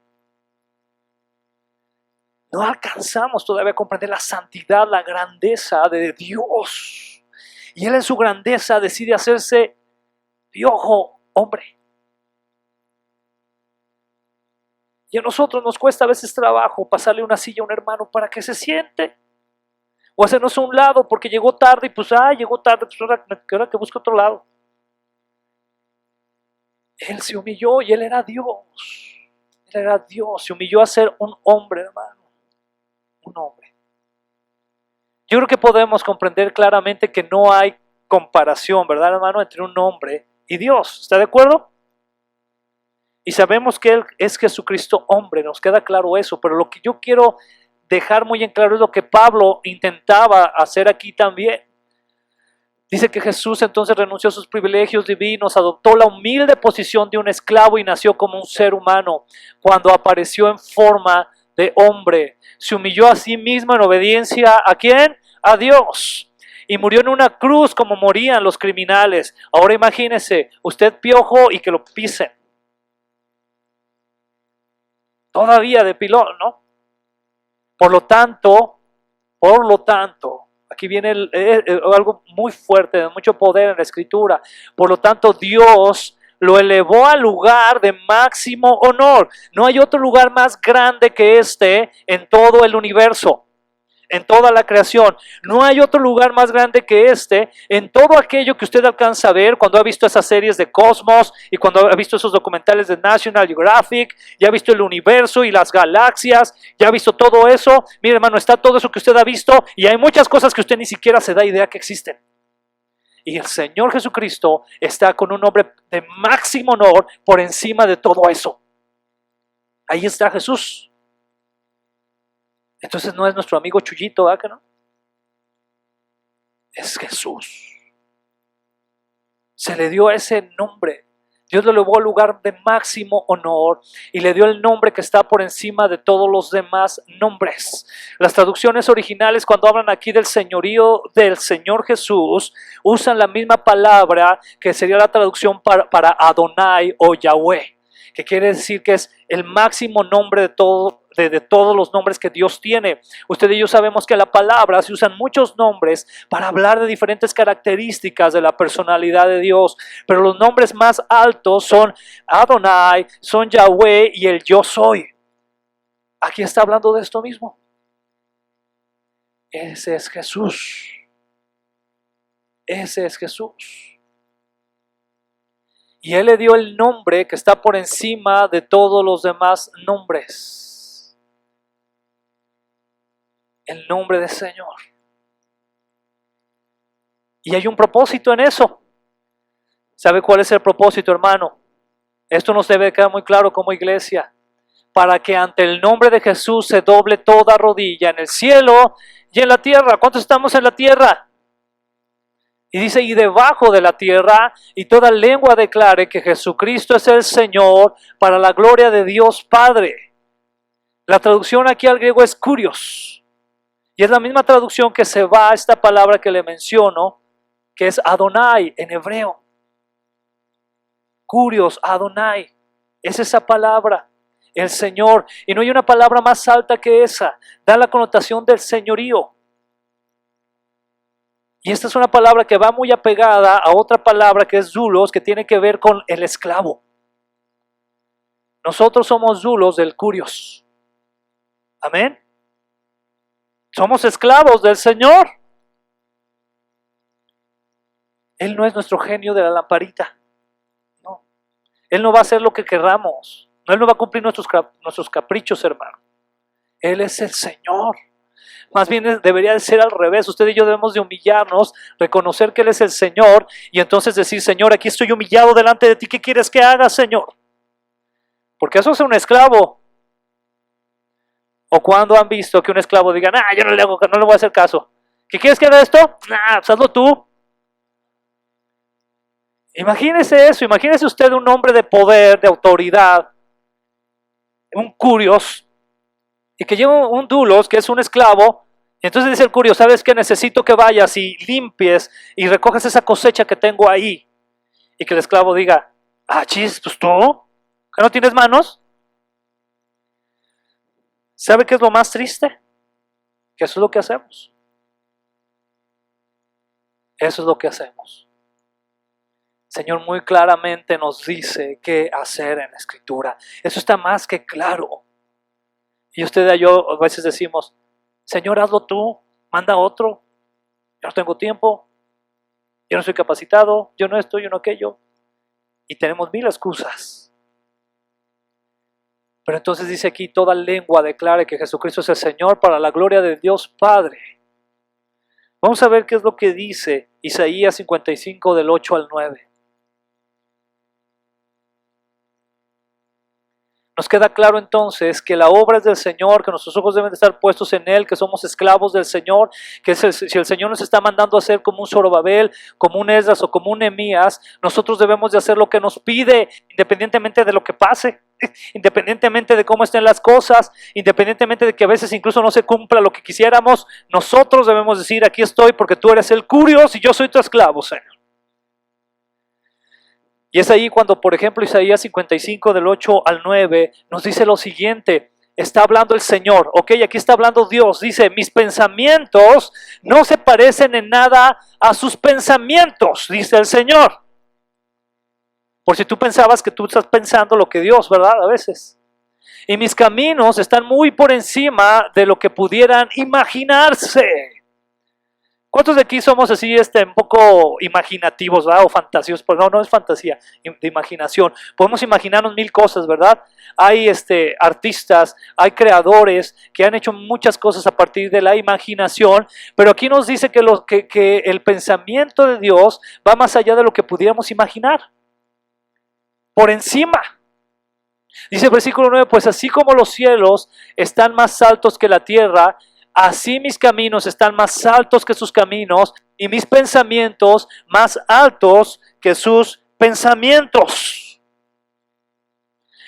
No alcanzamos todavía a comprender la santidad, la grandeza de Dios. Y Él en su grandeza decide hacerse piojo, hombre. Y a nosotros nos cuesta a veces trabajo pasarle una silla a un hermano para que se siente. O hacernos a un lado porque llegó tarde y pues, llegó tarde, pues ahora que busque otro lado. Él se humilló y él era Dios. Él era Dios, se humilló a ser un hombre, hermano. Un hombre. Yo creo que podemos comprender claramente que no hay comparación, ¿verdad, hermano?, entre un hombre y Dios. ¿Está de acuerdo? Y sabemos que Él es Jesucristo hombre, nos queda claro eso, pero lo que yo quiero dejar muy en claro es lo que Pablo intentaba hacer aquí también. Dice que Jesús entonces renunció a sus privilegios divinos, adoptó la humilde posición de un esclavo y nació como un ser humano. Cuando apareció en forma de hombre, se humilló a sí mismo en obediencia ¿a quién? A Dios. Y murió en una cruz como morían los criminales. Ahora imagínese, usted piojo y que lo pisen. Todavía de pilón, ¿no? Por lo tanto, aquí viene algo muy fuerte, de mucho poder en la Escritura. Por lo tanto, Dios lo elevó al lugar de máximo honor. No hay otro lugar más grande que este en todo el universo, en toda la creación. No hay otro lugar más grande que este en todo aquello que usted alcanza a ver cuando ha visto esas series de Cosmos y cuando ha visto esos documentales de National Geographic, ya ha visto el universo y las galaxias, ya ha visto todo eso. Mire, hermano, está todo eso que usted ha visto y hay muchas cosas que usted ni siquiera se da idea que existen. Y el Señor Jesucristo está con un nombre de máximo honor por encima de todo eso. Ahí está Jesús. Entonces no es nuestro amigo Chuyito, ¿verdad que no? Es Jesús. Se le dio ese nombre. Dios lo elevó al lugar de máximo honor y le dio el nombre que está por encima de todos los demás nombres. Las traducciones originales, cuando hablan aquí del señorío del Señor Jesús, usan la misma palabra que sería la traducción para Adonai o Yahweh, que quiere decir que es el máximo nombre de todos los nombres que Dios tiene. Usted y yo sabemos que en la palabra se usan muchos nombres para hablar de diferentes características de la personalidad de Dios, pero los nombres más altos son Adonai, son Yahweh y el yo soy. Aquí está hablando de esto mismo. Ese es Jesús. Ese es Jesús. Y Él le dio el nombre que está por encima de todos los demás nombres. El nombre del Señor. Y hay un propósito en eso. ¿Sabe cuál es el propósito, hermano? Esto nos debe quedar muy claro como iglesia. Para que ante el nombre de Jesús se doble toda rodilla en el cielo y en la tierra. ¿Cuántos estamos en la tierra? Y dice, y debajo de la tierra, y toda lengua declare que Jesucristo es el Señor, para la gloria de Dios Padre. La traducción aquí al griego es kurios. Y es la misma traducción que se va a esta palabra que le menciono, que es Adonai en hebreo. Kurios, Adonai. Es esa palabra, el Señor. Y no hay una palabra más alta que esa. Da la connotación del señorío. Y esta es una palabra que va muy apegada a otra palabra que es zulos, que tiene que ver con el esclavo. Nosotros somos zulos del kurios. Amén. Somos esclavos del Señor. Él no es nuestro genio de la lamparita. No. Él no va a hacer lo que querramos. No, Él no va a cumplir nuestros caprichos, hermano. Él es el Señor. Más bien debería de ser al revés. Usted y yo debemos de humillarnos, reconocer que Él es el Señor y entonces decir, Señor, aquí estoy humillado delante de ti. ¿Qué quieres que haga, Señor? Porque eso es un esclavo. ¿O cuando han visto que un esclavo diga, yo no le voy a hacer caso? ¿Qué quieres que haga esto? Pues hazlo tú. Imagínese eso, imagínese usted un hombre de poder, de autoridad, un kurios, y que lleva un doulos, que es un esclavo, y entonces dice el kurios, ¿sabes qué? Necesito que vayas y limpies y recojas esa cosecha que tengo ahí. Y que el esclavo diga, chis, pues tú, ¿que no tienes manos? ¿Sabe qué es lo más triste? Que eso es lo que hacemos. Eso es lo que hacemos. El Señor muy claramente nos dice qué hacer en la Escritura. Eso está más que claro. Y usted y yo a veces decimos, Señor, hazlo tú, manda a otro, yo no tengo tiempo, yo no soy capacitado, yo no esto, yo no aquello. Y tenemos mil excusas. Pero entonces dice aquí, toda lengua declare que Jesucristo es el Señor para la gloria de Dios Padre. Vamos a ver qué es lo que dice Isaías 55 del 8 al 9. Nos queda claro entonces que la obra es del Señor, que nuestros ojos deben de estar puestos en Él, que somos esclavos del Señor, que si el Señor nos está mandando a hacer como un Zorobabel, como un Esdras o como un Nehemías, nosotros debemos de hacer lo que nos pide, independientemente de lo que pase, independientemente de cómo estén las cosas, independientemente de que a veces incluso no se cumpla lo que quisiéramos, nosotros debemos decir, aquí estoy porque tú eres el Curios y yo soy tu esclavo, Señor. Y es ahí cuando, por ejemplo, Isaías 55 del 8 al 9 nos dice lo siguiente, está hablando el Señor, ok, aquí está hablando Dios, dice, mis pensamientos no se parecen en nada a sus pensamientos, dice el Señor. Por si tú pensabas que tú estás pensando lo que Dios, ¿verdad? A veces. Y mis caminos están muy por encima de lo que pudieran imaginarse. ¿Cuántos de aquí somos así un poco imaginativos, ¿verdad? O fantasiosos? Pues no es fantasía, de imaginación. Podemos imaginarnos mil cosas, ¿verdad? Hay artistas, hay creadores que han hecho muchas cosas a partir de la imaginación, pero aquí nos dice que el pensamiento de Dios va más allá de lo que pudiéramos imaginar. Por encima. Dice el versículo 9, pues así como los cielos están más altos que la tierra, así mis caminos están más altos que sus caminos y mis pensamientos más altos que sus pensamientos.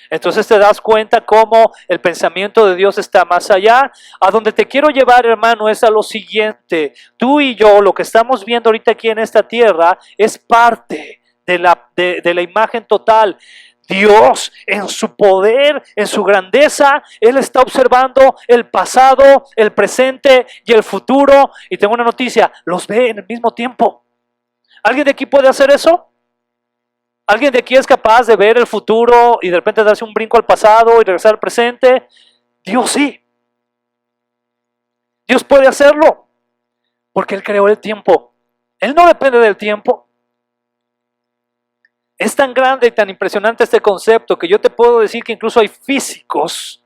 Entonces te das cuenta cómo el pensamiento de Dios está más allá. A donde te quiero llevar, hermano, es a lo siguiente. Tú y yo, lo que estamos viendo ahorita aquí en esta tierra, es parte de la imagen total. Dios en su poder, en su grandeza, Él está observando el pasado, el presente y el futuro. Y tengo una noticia, los ve en el mismo tiempo. ¿Alguien de aquí puede hacer eso? ¿Alguien de aquí es capaz de ver el futuro y de repente darse un brinco al pasado y regresar al presente? Dios sí. Dios puede hacerlo, porque Él creó el tiempo. Él no depende del tiempo. Es tan grande y tan impresionante este concepto que yo te puedo decir que incluso hay físicos,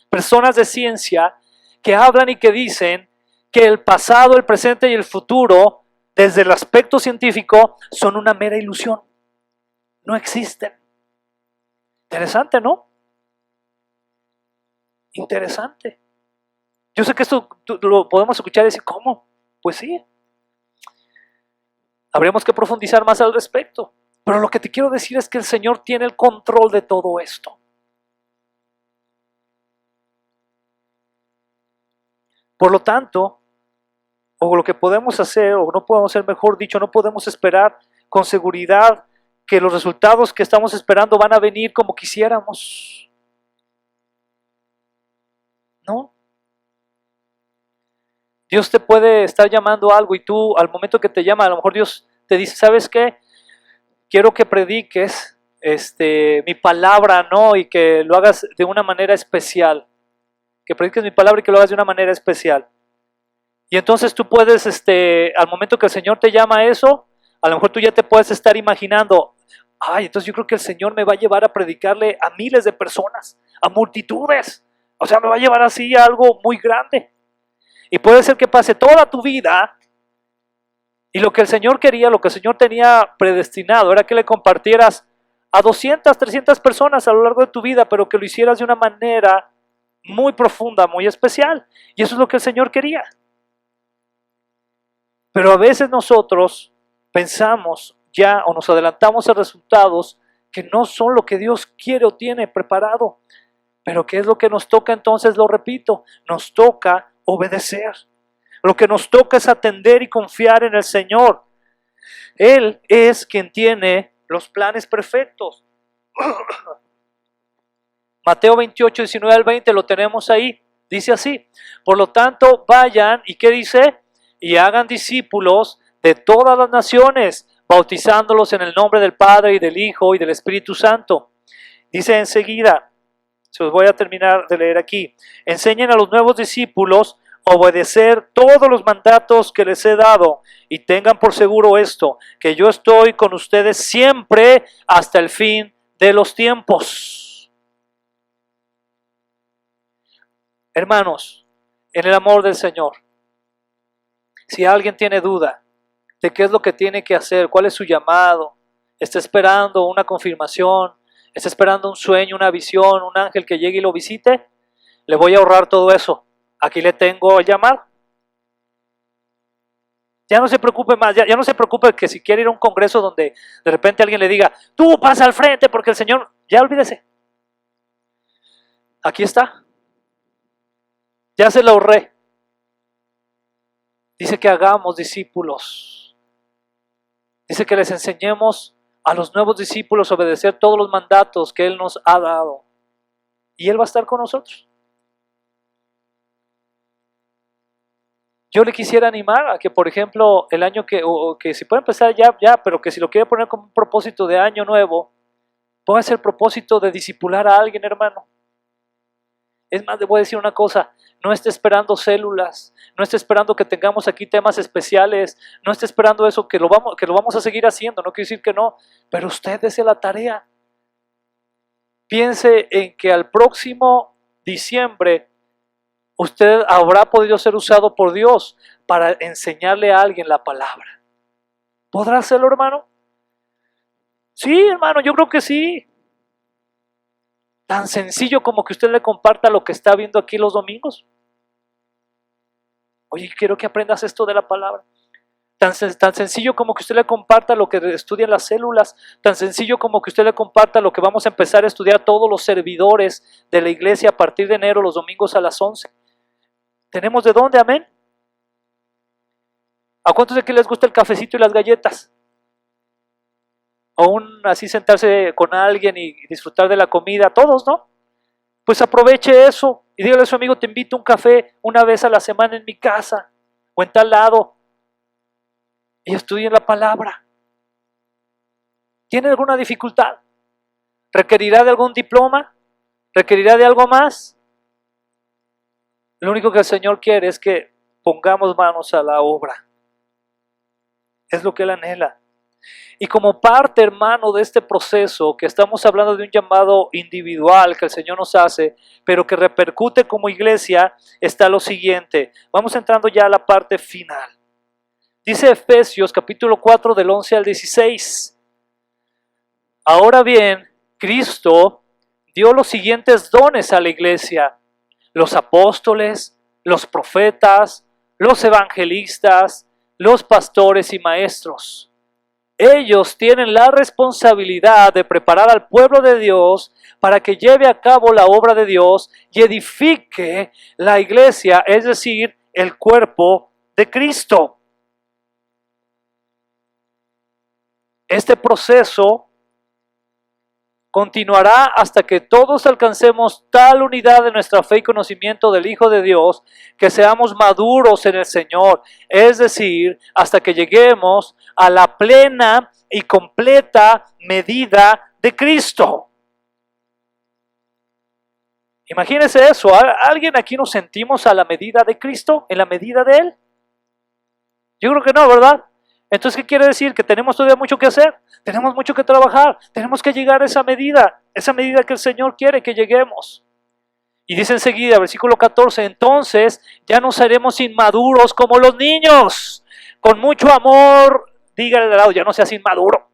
personas de ciencia, que hablan y que dicen que el pasado, el presente y el futuro, desde el aspecto científico, son una mera ilusión. No existen. Interesante, ¿no? Interesante. Yo sé que esto lo podemos escuchar y decir, ¿cómo? Pues sí. Habríamos que profundizar más al respecto. Pero lo que te quiero decir es que el Señor tiene el control de todo esto. Por lo tanto, o lo que podemos hacer, o no podemos hacer, mejor dicho, no podemos esperar con seguridad que los resultados que estamos esperando van a venir como quisiéramos. ¿No? Dios te puede estar llamando a algo y tú, al momento que te llama, a lo mejor Dios te dice, ¿sabes qué? Quiero que prediques mi palabra, ¿no? Y que lo hagas de una manera especial. Que prediques mi palabra y que lo hagas de una manera especial. Y entonces tú puedes, al momento que el Señor te llama a eso, a lo mejor tú ya te puedes estar imaginando, ay, entonces yo creo que el Señor me va a llevar a predicarle a miles de personas, a multitudes. O sea, me va a llevar así a algo muy grande. Y puede ser que pase toda tu vida. Y lo que el Señor quería, lo que el Señor tenía predestinado, era que le compartieras a 200, 300 personas a lo largo de tu vida, pero que lo hicieras de una manera muy profunda, muy especial. Y eso es lo que el Señor quería. Pero a veces nosotros pensamos ya o nos adelantamos a resultados que no son lo que Dios quiere o tiene preparado. Pero ¿qué es lo que nos toca entonces? Lo repito, nos toca obedecer. Lo que nos toca es atender y confiar en el Señor. Él es quien tiene los planes perfectos. Mateo 28, 19 al 20 lo tenemos ahí. Dice así, por lo tanto vayan, ¿y qué dice? Y hagan discípulos de todas las naciones, bautizándolos en el nombre del Padre y del Hijo y del Espíritu Santo. Dice enseguida, Se los voy a terminar de leer aquí. Enseñen a los nuevos discípulos a obedecer todos los mandatos que les he dado y tengan por seguro esto, que yo estoy con ustedes siempre hasta el fin de los tiempos. Hermanos, en el amor del Señor, si alguien tiene duda de qué es lo que tiene que hacer, cuál es su llamado, está esperando una confirmación, está esperando un sueño, una visión, un ángel que llegue y lo visite, le voy a ahorrar todo eso. Aquí le tengo el llamado. Ya no se preocupe más, ya no se preocupe que si quiere ir a un congreso donde de repente alguien le diga, tú pasa al frente porque el Señor, ya olvídese. Aquí está. Ya se lo ahorré. Dice que hagamos discípulos. Dice que les enseñemos a los nuevos discípulos a obedecer todos los mandatos que Él nos ha dado. Y Él va a estar con nosotros. Yo le quisiera animar a que, por ejemplo, el año que si puede empezar ya, pero que si lo quiere poner como un propósito de año nuevo, póngase el propósito de discipular a alguien, hermano. Es más, le voy a decir una cosa, no esté esperando células, no esté esperando que tengamos aquí temas especiales, no esté esperando eso, que lo vamos a seguir haciendo, no quiero decir que no, pero usted dése la tarea. Piense en que al próximo diciembre usted habrá podido ser usado por Dios para enseñarle a alguien la palabra. ¿Podrá hacerlo, hermano? Sí, hermano, yo creo que sí. Tan sencillo como que usted le comparta lo que está viendo aquí los domingos. Oye, quiero que aprendas esto de la palabra. Tan sencillo como que usted le comparta lo que estudian las células. Tan sencillo como que usted le comparta lo que vamos a empezar a estudiar todos los servidores de la iglesia a partir de enero, los domingos a las 11. ¿Tenemos de dónde? Amén. ¿A cuántos de aquí les gusta el cafecito y las galletas? O así sentarse con alguien y disfrutar de la comida, todos, ¿no? Pues aproveche eso y dígale a su amigo, te invito a un café una vez a la semana en mi casa o en tal lado y estudien la palabra. ¿Tiene alguna dificultad? ¿Requerirá de algún diploma? ¿Requerirá de algo más? Lo único que el Señor quiere es que pongamos manos a la obra. Es lo que Él anhela. Y como parte, hermano, de este proceso, que estamos hablando de un llamado individual que el Señor nos hace, pero que repercute como iglesia, está lo siguiente. Vamos entrando ya a la parte final. Dice Efesios capítulo 4 del 11 al 16. Ahora bien, Cristo dio los siguientes dones a la iglesia: los apóstoles, los profetas, los evangelistas, los pastores y maestros. Ellos tienen la responsabilidad de preparar al pueblo de Dios para que lleve a cabo la obra de Dios y edifique la iglesia, es decir, el cuerpo de Cristo. Este proceso continuará hasta que todos alcancemos tal unidad de nuestra fe y conocimiento del Hijo de Dios, que seamos maduros en el Señor, es decir, hasta que lleguemos a la plena y completa medida de Cristo. Imagínense eso, ¿alguien aquí nos sentimos a la medida de Cristo, en la medida de Él? Yo creo que no, ¿verdad? Entonces, ¿qué quiere decir? Que tenemos todavía mucho que hacer, tenemos mucho que trabajar, tenemos que llegar a esa medida que el Señor quiere que lleguemos. Y dice enseguida, versículo 14, entonces ya no seremos inmaduros como los niños, con mucho amor, dígale al lado, ya no seas inmaduro.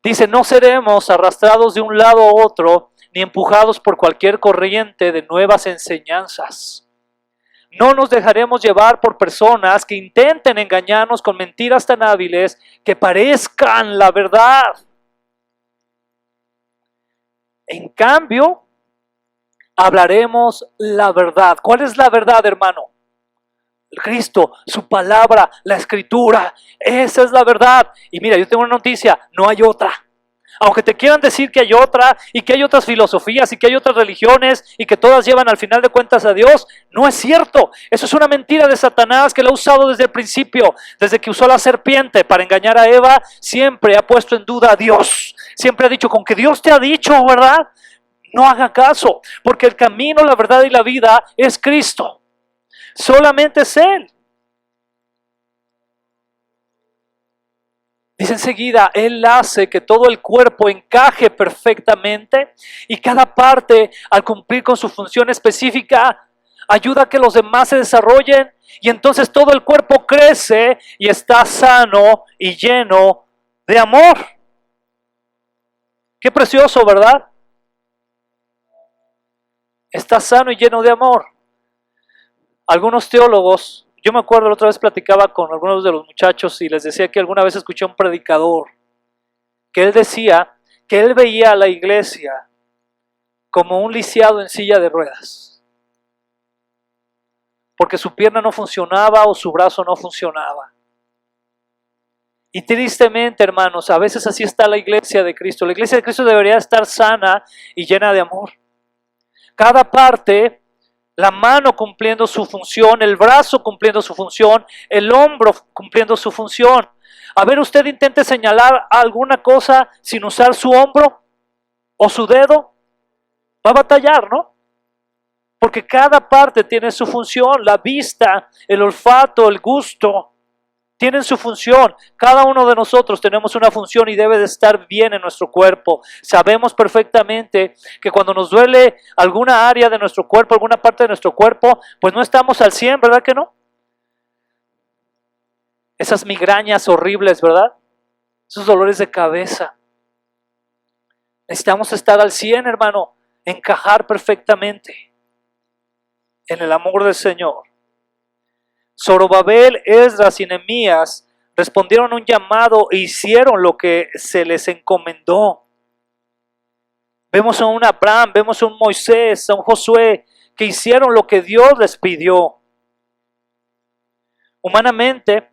Dice, no seremos arrastrados de un lado a otro, ni empujados por cualquier corriente de nuevas enseñanzas. No nos dejaremos llevar por personas que intenten engañarnos con mentiras tan hábiles que parezcan la verdad. En cambio, hablaremos la verdad. ¿Cuál es la verdad, hermano? Cristo, su palabra, la escritura. Esa es la verdad. Y mira, yo tengo una noticia, no hay otra. Aunque te quieran decir que hay otra y que hay otras filosofías y que hay otras religiones y que todas llevan al final de cuentas a Dios, no es cierto. Eso es una mentira de Satanás que lo ha usado desde el principio. Desde que usó la serpiente para engañar a Eva, siempre ha puesto en duda a Dios. siempre ha dicho, con que Dios te ha dicho, ¿verdad? No haga caso, porque el camino, la verdad y la vida es Cristo. Solamente es Él. Dice enseguida, Él hace que todo el cuerpo encaje perfectamente y cada parte, al cumplir con su función específica, ayuda a que los demás se desarrollen y entonces todo el cuerpo crece y está sano y lleno de amor. Qué precioso, ¿verdad? Está sano y lleno de amor. Algunos teólogos, yo me acuerdo la otra vez platicaba con algunos de los muchachos y les decía que alguna vez escuché a un predicador que él decía que él veía a la iglesia como un lisiado en silla de ruedas, porque su pierna no funcionaba o su brazo no funcionaba. Y tristemente, hermanos, a veces así está la iglesia de Cristo. La iglesia de Cristo debería estar sana y llena de amor. Cada parte, la mano cumpliendo su función, el brazo cumpliendo su función, el hombro cumpliendo su función. A ver, usted intente señalar alguna cosa sin usar su hombro o su dedo. Va a batallar, ¿no? Porque cada parte tiene su función. La vista, el olfato, el gusto, tienen su función. Cada uno de nosotros tenemos una función y debe de estar bien en nuestro cuerpo. Sabemos perfectamente que cuando nos duele alguna área de nuestro cuerpo, alguna parte de nuestro cuerpo, pues no estamos al 100, ¿verdad que no? Esas migrañas horribles, ¿verdad? Esos dolores de cabeza. Necesitamos estar al 100, hermano, encajar perfectamente en el amor del Señor. Zorobabel, Esdras y Nehemías respondieron a un llamado e hicieron lo que se les encomendó. Vemos a un Abraham, vemos a un Moisés, a un Josué, que hicieron lo que Dios les pidió. Humanamente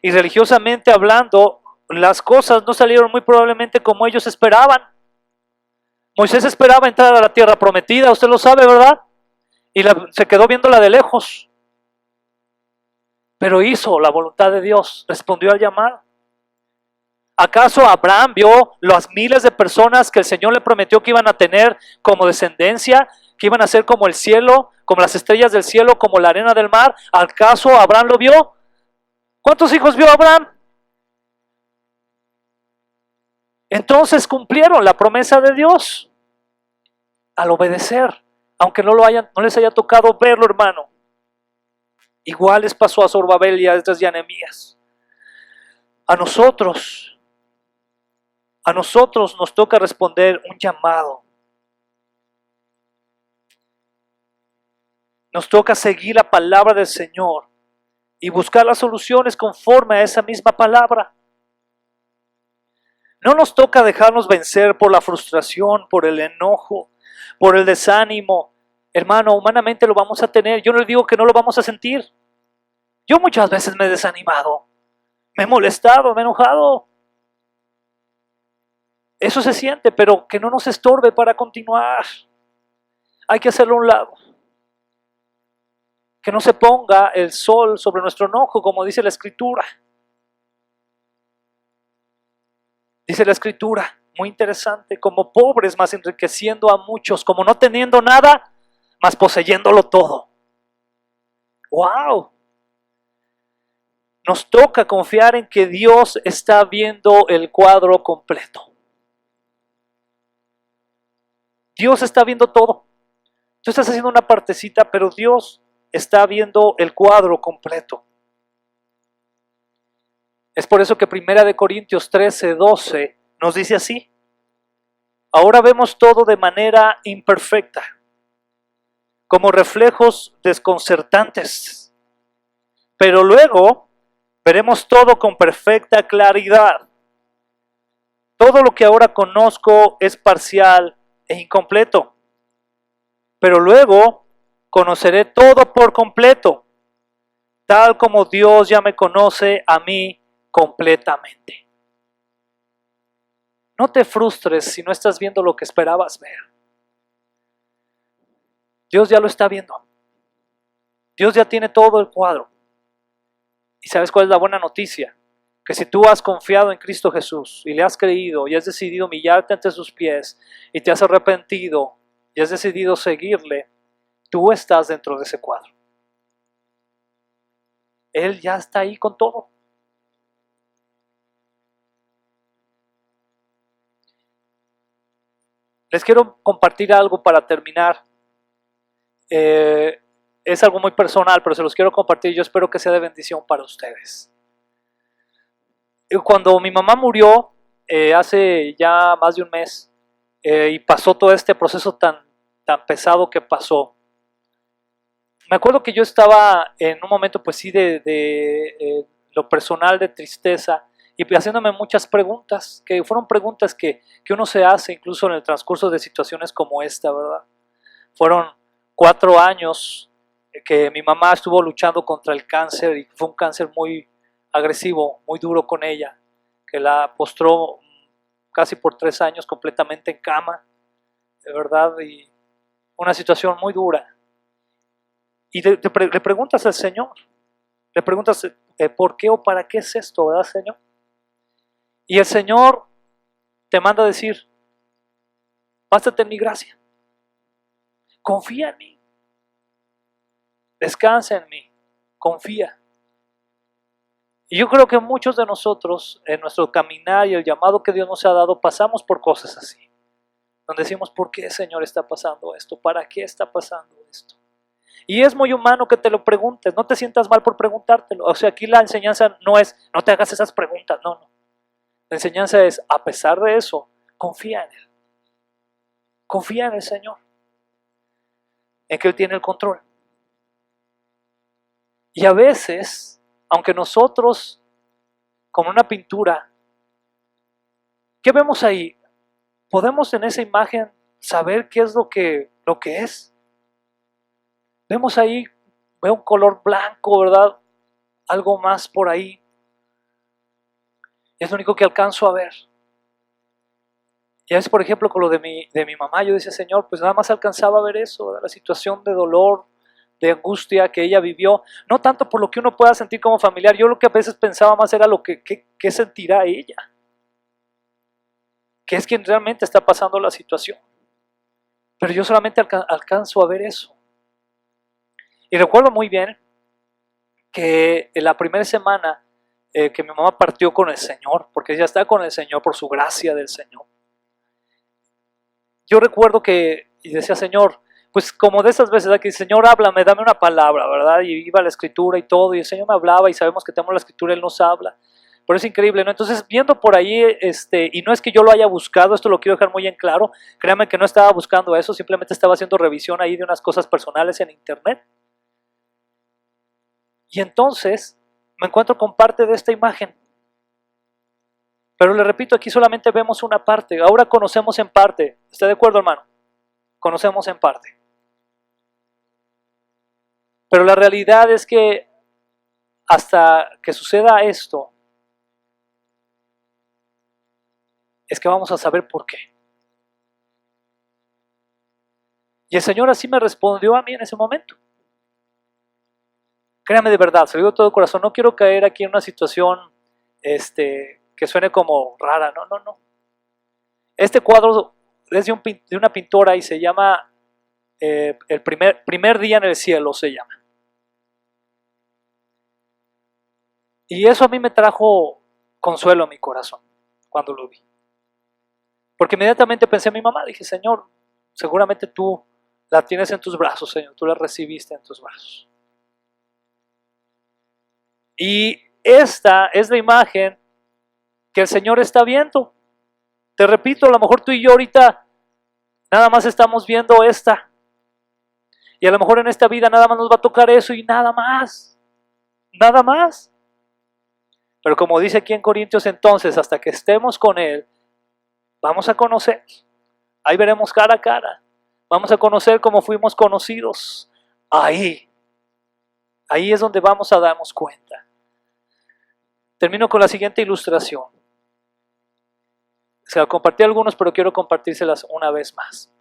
y religiosamente hablando, las cosas no salieron muy probablemente como ellos esperaban. Moisés esperaba entrar a la tierra prometida, usted lo sabe, ¿verdad? Y se quedó viéndola de lejos. Pero hizo la voluntad de Dios, respondió al llamado. ¿Acaso Abraham vio las miles de personas que el Señor le prometió que iban a tener como descendencia, que iban a ser como el cielo, como las estrellas del cielo, como la arena del mar? ¿Acaso Abraham lo vio? ¿Cuántos hijos vio Abraham? Entonces cumplieron la promesa de Dios al obedecer, aunque no les haya tocado verlo, hermano. Igual les pasó a Zorobabel y a Esdras y a Nehemías. A nosotros nos toca responder un llamado. Nos toca seguir la palabra del Señor y buscar las soluciones conforme a esa misma palabra. No nos toca dejarnos vencer por la frustración, por el enojo, por el desánimo. Hermano, humanamente lo vamos a tener. Yo no le digo que no lo vamos a sentir. Yo muchas veces me he desanimado, me he molestado, me he enojado. Eso se siente, pero que no nos estorbe para continuar. Hay que hacerlo a un lado. Que no se ponga el sol sobre nuestro enojo, como dice la Escritura. Dice la Escritura, muy interesante, como pobres, mas enriqueciendo a muchos, como no teniendo nada, mas poseyéndolo todo. ¡Wow! Nos toca confiar en que Dios está viendo el cuadro completo. Dios está viendo todo. Tú estás haciendo una partecita, pero Dios está viendo el cuadro completo. Es por eso que 1 Corintios 13:12 nos dice así: ahora vemos todo de manera imperfecta, como reflejos desconcertantes, pero luego veremos todo con perfecta claridad. Todo lo que ahora conozco es parcial e incompleto, pero luego conoceré todo por completo, tal como Dios ya me conoce a mí completamente. No te frustres si no estás viendo lo que esperabas ver. Dios ya lo está viendo. Dios ya tiene todo el cuadro. ¿Y sabes cuál es la buena noticia? que si tú has confiado en Cristo Jesús y le has creído y has decidido humillarte ante sus pies y te has arrepentido y has decidido seguirle, tú estás dentro de ese cuadro. Él ya está ahí con todo. Les quiero compartir algo para terminar. Es algo muy personal, pero se los quiero compartir. Yo espero que sea de bendición para ustedes. Cuando mi mamá murió, hace ya más de un mes, y pasó todo este proceso tan pesado que pasó, me acuerdo que yo estaba en un momento, pues sí, de lo personal, de tristeza, y haciéndome muchas preguntas, que fueron preguntas que uno se hace incluso en el transcurso de situaciones como esta, ¿verdad? Fueron 4 años que mi mamá estuvo luchando contra el cáncer, y fue un cáncer muy agresivo, muy duro con ella, que la postró casi por 3 años completamente en cama, de verdad, y una situación muy dura. Y le preguntas al Señor, le preguntas por qué o para qué es esto, ¿verdad, Señor? Y el Señor te manda a decir, bástate en mi gracia, confía en mí, descansa en mí, confía. Y yo creo que muchos de nosotros, en nuestro caminar y el llamado que Dios nos ha dado, pasamos por cosas así, donde decimos, ¿por qué, Señor, está pasando esto? ¿Para qué está pasando esto? Y es muy humano que te lo preguntes, no te sientas mal por preguntártelo. O sea, aquí la enseñanza no es, no te hagas esas preguntas, no. La enseñanza es, a pesar de eso, confía en Él. Confía en el Señor, en que Él tiene el control. Y a veces, aunque nosotros, como una pintura, ¿qué vemos ahí? Podemos en esa imagen saber qué es lo que es. Vemos ahí, veo un color blanco, ¿verdad? Algo más por ahí. Es lo único que alcanzo a ver. Y a veces, por ejemplo, con lo de mi mamá, yo decía, Señor, pues nada más alcanzaba a ver eso, ¿verdad? La situación de dolor, de angustia que ella vivió. No tanto por lo que uno pueda sentir como familiar. Yo lo que a veces pensaba más era lo que sentirá ella. Que es quien realmente está pasando la situación. Pero yo solamente alcanzo a ver eso. Y recuerdo muy bien que en la primera semana que mi mamá partió con el Señor, porque ella está con el Señor por su gracia del Señor. Yo recuerdo que, y decía, Señor, pues como de esas veces, que Señor, háblame, dame una palabra, ¿verdad? Y iba a la Escritura y todo, y el Señor me hablaba, y sabemos que tenemos la Escritura, Él nos habla. Pero es increíble, ¿no? Entonces, viendo por ahí, y no es que yo lo haya buscado, esto lo quiero dejar muy en claro, créanme que no estaba buscando eso, simplemente estaba haciendo revisión ahí de unas cosas personales en internet. Y entonces me encuentro con parte de esta imagen. Pero le repito, aquí solamente vemos una parte. Ahora conocemos en parte. ¿Está de acuerdo, hermano? Conocemos en parte. Pero la realidad es que hasta que suceda esto, es que vamos a saber por qué. Y el Señor así me respondió a mí en ese momento. Créame de verdad, se lo digo de todo corazón, no quiero caer aquí en una situación que suene como rara, no. Este cuadro es de una pintora y se llama el primer día en el cielo, se llama. Y eso a mí me trajo consuelo a mi corazón cuando lo vi. Porque inmediatamente pensé en mi mamá, dije, Señor, seguramente tú la tienes en tus brazos, Señor, tú la recibiste en tus brazos. Y esta es la imagen que el Señor está viendo. Te repito, a lo mejor tú y yo ahorita nada más estamos viendo esta. Y a lo mejor en esta vida nada más nos va a tocar eso y nada más. Nada más. Pero como dice aquí en Corintios, entonces, hasta que estemos con Él, vamos a conocer. Ahí veremos cara a cara. Vamos a conocer cómo fuimos conocidos. Ahí es donde vamos a darnos cuenta. Termino con la siguiente ilustración. Se la compartí a algunos, pero quiero compartírselas una vez más.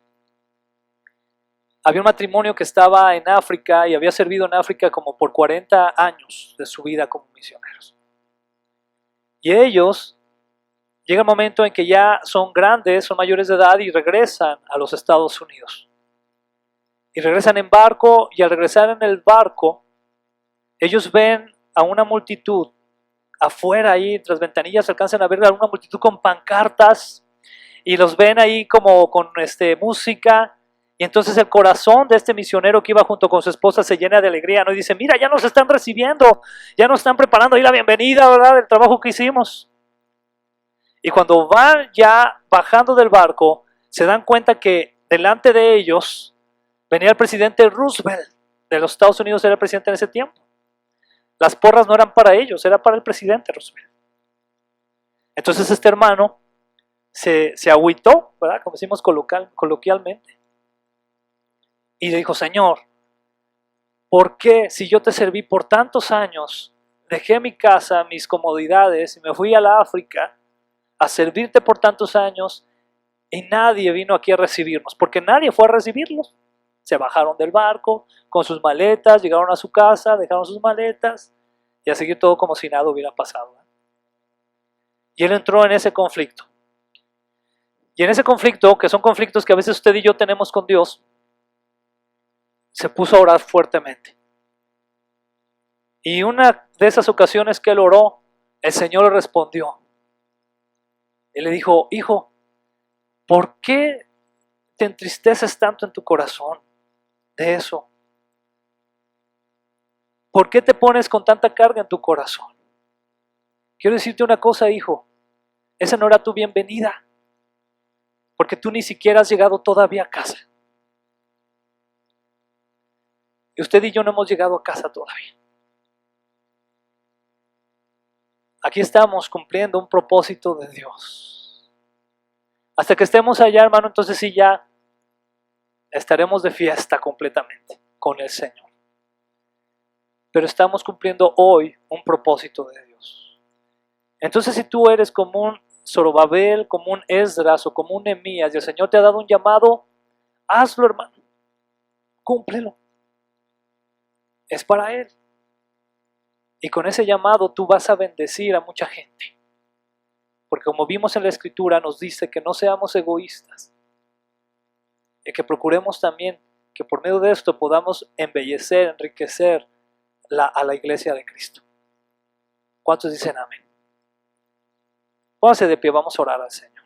Había un matrimonio que estaba en África y había servido en África como por 40 años de su vida como misioneros. Y ellos, llega el momento en que ya son grandes, son mayores de edad y regresan a los Estados Unidos. Y regresan en barco, y al regresar en el barco, ellos ven a una multitud afuera, ahí tras ventanillas alcanzan a ver a una multitud con pancartas, y los ven ahí como con música. Y entonces el corazón de este misionero que iba junto con su esposa se llena de alegría, ¿no? Y dice, mira, ya nos están recibiendo, ya nos están preparando ahí la bienvenida, ¿verdad? Del trabajo que hicimos. Y cuando van ya bajando del barco, se dan cuenta que delante de ellos venía el presidente Roosevelt de los Estados Unidos, era el presidente en ese tiempo. Las porras no eran para ellos, era para el presidente Roosevelt. Entonces este hermano se agüitó, ¿verdad? Como decimos coloquialmente. Y le dijo, Señor, ¿por qué si yo te serví por tantos años, dejé mi casa, mis comodidades y me fui a la África a servirte por tantos años y nadie vino aquí a recibirnos? Porque nadie fue a recibirlos. Se bajaron del barco con sus maletas, llegaron a su casa, dejaron sus maletas y a seguir todo como si nada hubiera pasado. Y él entró en ese conflicto. Y en ese conflicto, que son conflictos que a veces usted y yo tenemos con Dios, se puso a orar fuertemente. Y una de esas ocasiones que él oró, el Señor le respondió. Y le dijo, hijo, ¿por qué te entristeces tanto en tu corazón de eso? ¿Por qué te pones con tanta carga en tu corazón? Quiero decirte una cosa, hijo, esa no era tu bienvenida, porque tú ni siquiera has llegado todavía a casa. Y usted y yo no hemos llegado a casa todavía. Aquí estamos cumpliendo un propósito de Dios. Hasta que estemos allá, hermano, entonces sí ya estaremos de fiesta completamente con el Señor. Pero estamos cumpliendo hoy un propósito de Dios. Entonces si tú eres como un Zorobabel, como un Esdras o como un Nehemías y el Señor te ha dado un llamado, hazlo, hermano. Cúmplelo. Es para Él. Y con ese llamado tú vas a bendecir a mucha gente. Porque como vimos en la Escritura nos dice que no seamos egoístas. Y que procuremos también que por medio de esto podamos embellecer, enriquecer a la iglesia de Cristo. ¿Cuántos dicen amén? Pónganse de pie, vamos a orar al Señor.